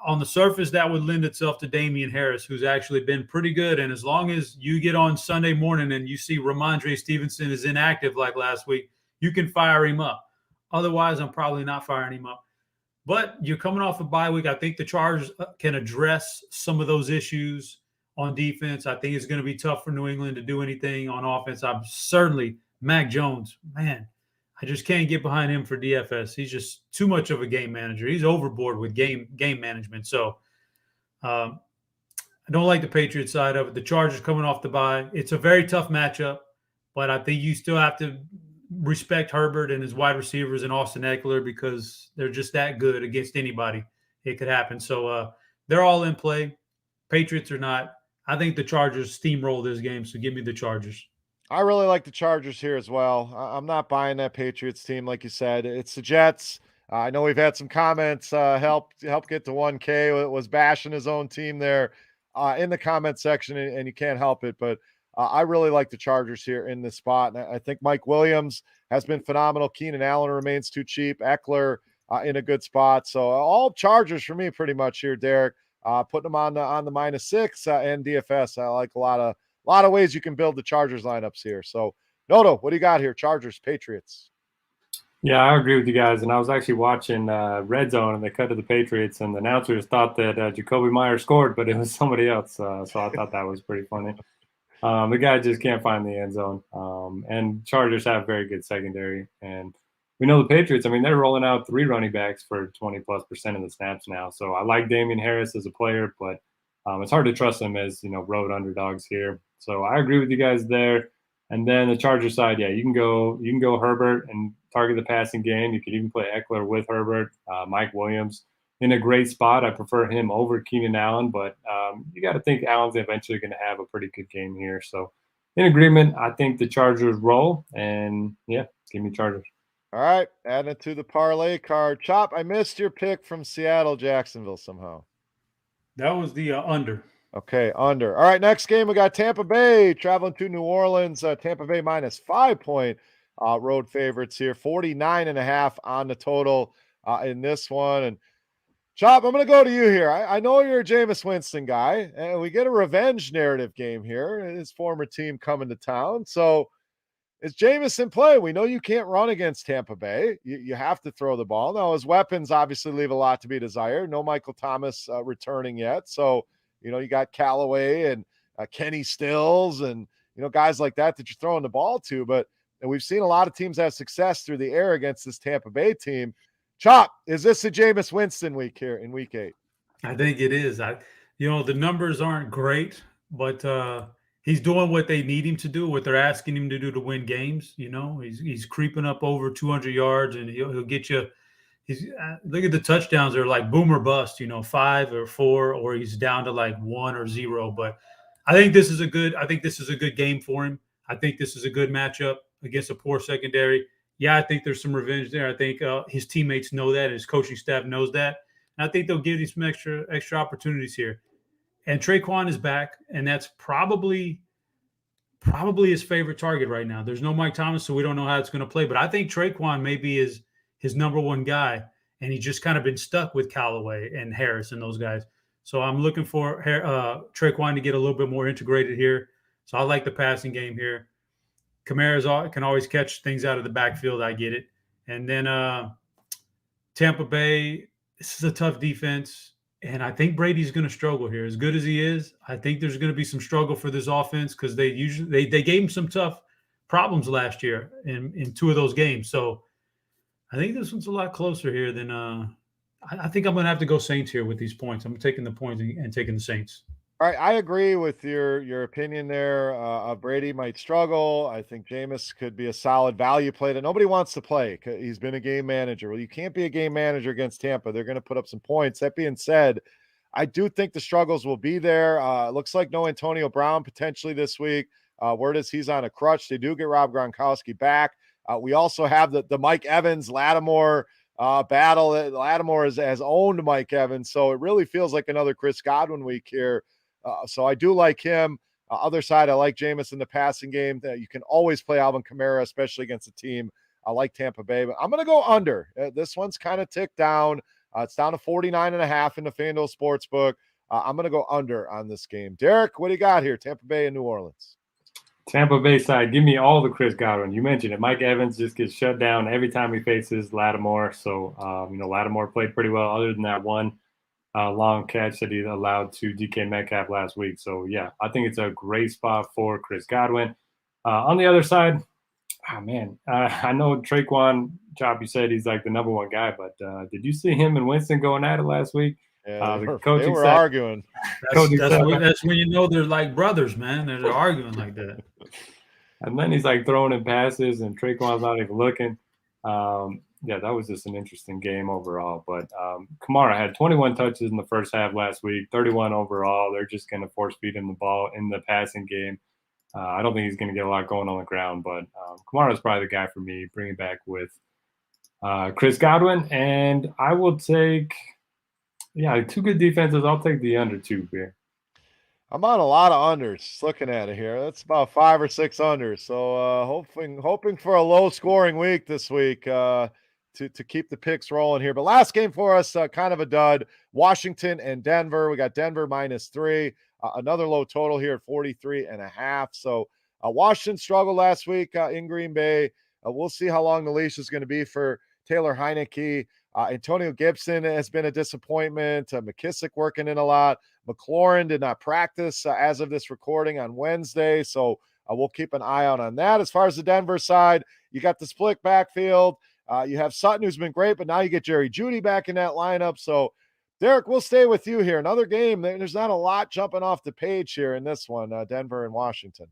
on the surface, that would lend itself to Damian Harris, who's actually been pretty good. And as long as you get on Sunday morning and you see Ramondre Stevenson is inactive like last week, you can fire him up. Otherwise, I'm probably not firing him up. But you're coming off a bye week. I think the Chargers can address some of those issues on defense. I think it's going to be tough for New England to do anything on offense. I'm certainly Mac Jones, man. I just can't get behind him for DFS. He's just too much of a game manager. He's overboard with game management. So I don't like the Patriots side of it. The Chargers coming off the bye. It's a very tough matchup, but I think you still have to respect Herbert and his wide receivers and Austin Eckler because they're just that good against anybody. It could happen. So they're all in play. Patriots or not. I think the Chargers steamroll this game, so give me the Chargers. I really like the Chargers here as well. I'm not buying that Patriots team, like you said. It's the Jets. I know we've had some comments help get to 1K. Was bashing his own team there in the comment section, and you can't help it. But I really like the Chargers here in this spot. And I think Mike Williams has been phenomenal. Keenan Allen remains too cheap. Eckler in a good spot. So all Chargers for me pretty much here, Derek. Putting them on the -6 and DFS. I like a lot of ways you can build the Chargers lineups here. So, Noto, what do you got here? Chargers, Patriots. Yeah, I agree with you guys. And I was actually watching Red Zone, and they cut to the Patriots, and the announcers thought that Jacoby Meyer scored, but it was somebody else. So I thought that was pretty funny. The guy just can't find the end zone. And Chargers have very good secondary. And we know the Patriots, I mean, they're rolling out 3 running backs for 20+% of the snaps now. So I like Damian Harris as a player, but it's hard to trust them as, road underdogs here. So I agree with you guys there. And then the Chargers side, yeah, you can go Herbert and target the passing game. You could even play Eckler with Herbert. Mike Williams in a great spot. I prefer him over Keenan Allen, but you got to think Allen's eventually going to have a pretty good game here. So in agreement, I think the Chargers roll, and yeah, give me Chargers. All right, adding it to the parlay card. Chop, I missed your pick from Seattle, Jacksonville somehow. That was the under. Okay, under. All right, next game we got Tampa Bay traveling to New Orleans. Tampa Bay -5 point road favorites here. 49.5 on the total in this one. And Chop, I'm going to go to you here. I know you're a Jameis Winston guy, and we get a revenge narrative game here. His former team coming to town. So is Jameis in play? We know you can't run against Tampa Bay. You have to throw the ball. Now, his weapons obviously leave a lot to be desired. No Michael Thomas returning yet. So, you got Callaway and Kenny Stills and, guys like that you're throwing the ball to. But we've seen a lot of teams have success through the air against this Tampa Bay team. Chop, is this a Jameis Winston week here in week 8? I think it is. The numbers aren't great, but he's doing what they need him to do, what they're asking him to do to win games. He's creeping up over 200 yards, and he'll get you. Look at the touchdowns; they're like boom or bust. 5 or 4, or he's down to like 1 or 0. But I think this is a good game for him. I think this is a good matchup against a poor secondary. Yeah, I think there's some revenge there. I think his teammates know that, and his coaching staff knows that. And I think they'll give you some extra opportunities here. And Traquan is back, and that's probably his favorite target right now. There's no Mike Thomas, so we don't know how it's going to play. But I think Traquan maybe is his number one guy, and he's just kind of been stuck with Callaway and Harris and those guys. So I'm looking for Traquan to get a little bit more integrated here. So I like the passing game here. Kamara can always catch things out of the backfield. I get it. And then Tampa Bay, this is a tough defense. And I think Brady's going to struggle here. As good as he is, I think there's going to be some struggle for this offense because they gave him some tough problems last year in 2 of those games. So I think this one's a lot closer here than I think I'm going to have to go Saints here with these points. I'm taking the points and taking the Saints. All right, I agree with your opinion there. Brady might struggle. I think Jameis could be a solid value play that nobody wants to play. He's been a game manager. Well, you can't be a game manager against Tampa. They're going to put up some points. That being said, I do think the struggles will be there. Looks like no Antonio Brown potentially this week. Word is he's on a crutch. They do get Rob Gronkowski back. We also have the Mike Evans Lattimore battle. Lattimore has owned Mike Evans, so it really feels like another Chris Godwin week here. So I do like him. Other side, I like Jameis in the passing game. You can always play Alvin Kamara, especially against a team like Tampa Bay. But I'm going to go under. This one's kind of ticked down. It's down to 49.5 in the FanDuel Sportsbook. I'm going to go under on this game. Derek, what do you got here? Tampa Bay and New Orleans. Tampa Bay side, give me all the Chris Godwin. You mentioned it. Mike Evans just gets shut down every time he faces Lattimore. So, Lattimore played pretty well other than that one long catch that he allowed to DK Metcalf last week. So, yeah, I think it's a great spot for Chris Godwin. On the other side, I know Traquan, Chop, you said he's like the number one guy, but did you see him and Winston going at it last week? Yeah, they were arguing. That's when you know they're like brothers, man. They're arguing like that. And then he's like throwing in passes, and Traquan's not even looking. That was just an interesting game overall. But Kamara had 21 touches in the first half last week, 31 overall. They're just going to force feed him the ball in the passing game. I don't think he's going to get a lot going on the ground, but Kamara is probably the guy for me, bringing back with Chris Godwin. And I will take, 2 good defenses. I'll take the under 2 here. I'm on a lot of unders. Just looking at it here, that's about 5 or 6 unders. So hoping for a low scoring week this week to keep the picks rolling here. But last game for us, kind of a dud. Washington and Denver. We got Denver -3. Another low total here at 43.5. So Washington struggled last week in Green Bay. We'll see how long the leash is going to be for Taylor Heineke. Antonio Gibson has been a disappointment. McKissick working in a lot. McLaurin did not practice as of this recording on Wednesday, so we'll keep an eye out on that. As far as the Denver side, you got the split backfield. You have Sutton, who's been great, but now you get Jerry Jeudy back in that lineup. So, Derek, we'll stay with you here. Another game. There's not a lot jumping off the page here in this one, Denver and Washington.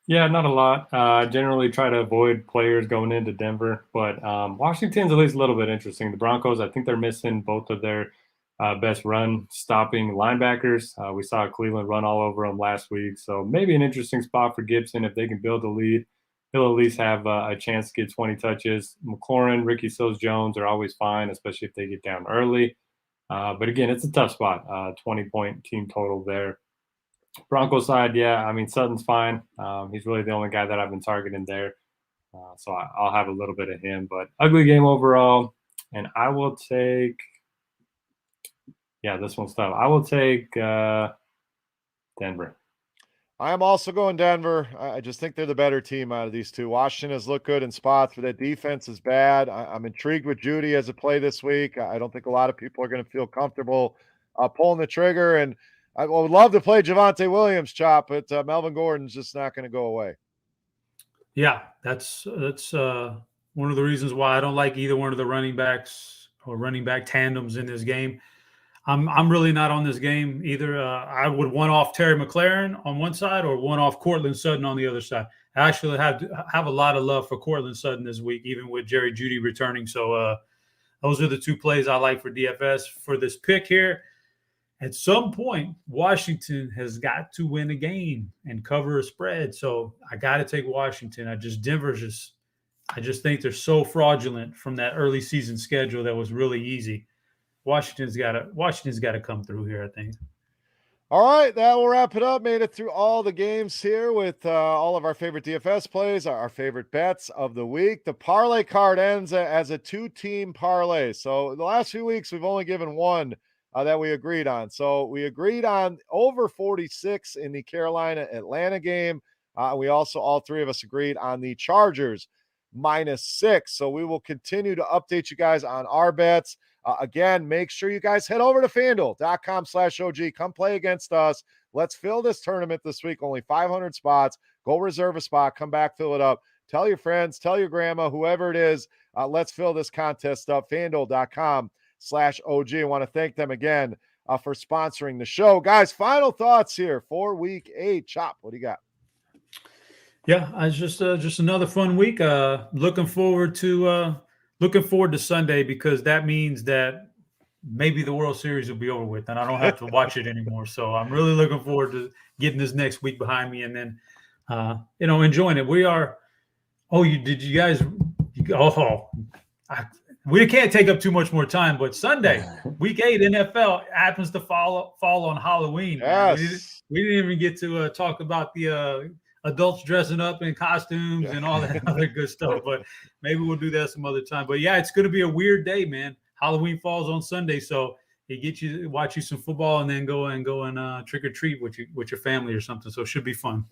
Yeah, not a lot. Generally try to avoid players going into Denver, but Washington's at least a little bit interesting. The Broncos, I think they're missing both of their best run-stopping linebackers. We saw Cleveland run all over them last week, so maybe an interesting spot for Gibson. If they can build a lead, he'll at least have a chance to get 20 touches. McLaurin, Ricky Seals-Jones are always fine, especially if they get down early. But again, it's a tough spot, 20-point team total there. Broncos side, Sutton's fine. He's really the only guy that I've been targeting there. So I'll have a little bit of him. But ugly game overall. And I will take this one's tough. I will take Denver. I am also going Denver. I just think they're the better team out of these two. Washington has looked good in spots, but that defense is bad. I'm intrigued with Jeudy as a play this week. I don't think a lot of people are going to feel comfortable pulling the trigger. And I would love to play Javonte Williams, Chop, but Melvin Gordon's just not going to go away. Yeah, that's one of the reasons why I don't like either one of the running backs or running back tandems in this game. I'm really not on this game either. I would one off Terry McLaurin on one side or one off Cortland Sutton on the other side. I actually have a lot of love for Cortland Sutton this week, even with Jerry Jeudy returning. So those are the 2 plays I like for DFS for this pick here. At some point, Washington has got to win a game and cover a spread. So I got to take Washington. I just think they're so fraudulent from that early season schedule that was really easy. Washington's got to come through here, I think. All right, that will wrap it up. Made it through all the games here with all of our favorite DFS plays, our favorite bets of the week. The parlay card ends as a 2-team parlay. So the last few weeks, we've only given one that we agreed on. So we agreed on over 46 in the Carolina-Atlanta game. We also, all three of us agreed on the Chargers -6. So we will continue to update you guys on our bets. Again, make sure you guys head over to FanDuel.com/OG. Come play against us. Let's fill this tournament this week. Only 500 spots. Go reserve a spot. Come back, fill it up. Tell your friends, tell your grandma, whoever it is. Let's fill this contest up. FanDuel.com/OG. I want to thank them again for sponsoring the show. Guys, final thoughts here for week 8. Chop, what do you got? Yeah, it's just another fun week. Looking forward to Sunday, because that means that maybe the World Series will be over with and I don't have to watch it anymore. So I'm really looking forward to getting this next week behind me and then, enjoying it. We are. Oh, we can't take up too much more time, but Sunday, week 8 NFL happens to fall on Halloween. Yes. We didn't even get to talk about the adults dressing up in costumes and all that other good stuff, but maybe we'll do that some other time. But yeah, it's going to be a weird day, man. Halloween falls on Sunday, so it gets you to watch you some football and then go and trick or treat with your family or something. So it should be fun.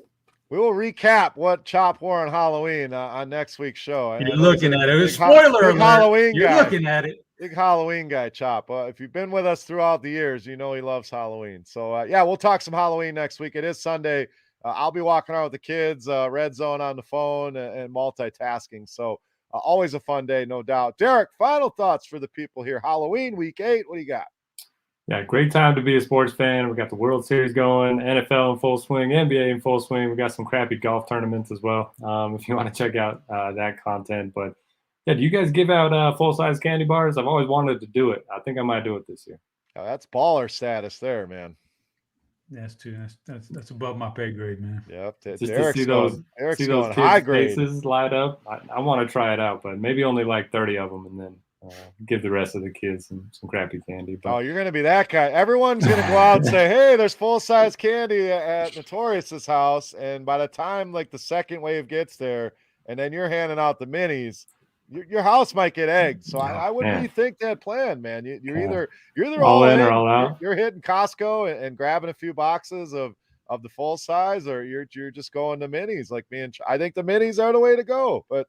We will recap what Chop wore on Halloween on next week's show. You're looking at it. Spoiler alert. Halloween You're guy. looking at it. Big Halloween guy, Chop. If you've been with us throughout the years, you know he loves Halloween. So, yeah, we'll talk some Halloween next week. It is Sunday. I'll be walking around with the kids, Red Zone on the phone and multitasking. So, always a fun day, no doubt. Derek, final thoughts for the people here. Halloween, week 8, what do you got? Yeah, great time to be a sports fan. We got the World Series going, NFL in full swing, NBA in full swing. We got some crappy golf tournaments as well, if you want to check out that content. But, yeah, do you guys give out full-size candy bars? I've always wanted to do it. I think I might do it this year. Oh, that's baller status there, man. That's above my pay grade, man. Yep. Just to see those high grade faces light up. I want to try it out, but maybe only like 30 of them, and then give the rest of the kids some crappy candy. But, oh, you're going to be that guy. Everyone's going to go out and say, hey, there's full-size candy at Notorious's house. And by the time like the second wave gets there and then you're handing out the minis, your house might get egged. So I wouldn't rethink that plan, man. You're either all in or all out. You're hitting Costco and grabbing a few boxes of the full size, or you're just going to minis like me. And I think the minis are the way to go. But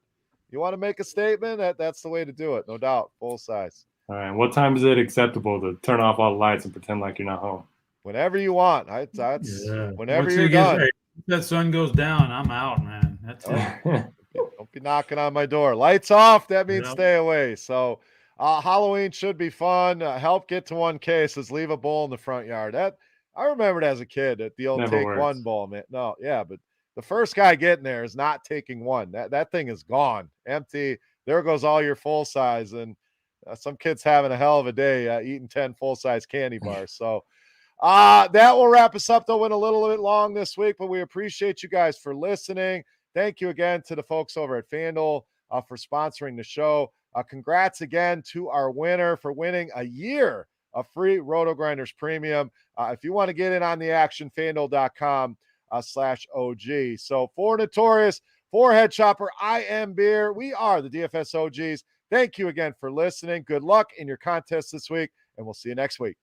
you want to make a statement, that's the way to do it, no doubt. Full size. All right. What time is it acceptable to turn off all the lights and pretend like you're not home? Whenever you want. Whenever you're done. That sun goes down, I'm out, man. That's it. Don't be knocking on my door. Lights off. That means stay away. So Halloween should be fun. Help get to 1K. Says leave a bowl in the front yard. That I remembered as a kid at the old Never take works. One bowl, man. No, yeah, but the first guy getting there is not taking one. That thing is gone, empty. There goes all your full size, and some kids having a hell of a day eating 10 full size candy bars. So that will wrap us up. Though went a little bit long this week, but we appreciate you guys for listening. Thank you again to the folks over at FanDuel for sponsoring the show. Congrats again to our winner for winning a year of free RotoGrinders Premium. If you want to get in on the action, FanDuel.com/OG. So for Notorious, for Head Chopper, I am Beer. We are the DFS OGs. Thank you again for listening. Good luck in your contest this week, and we'll see you next week.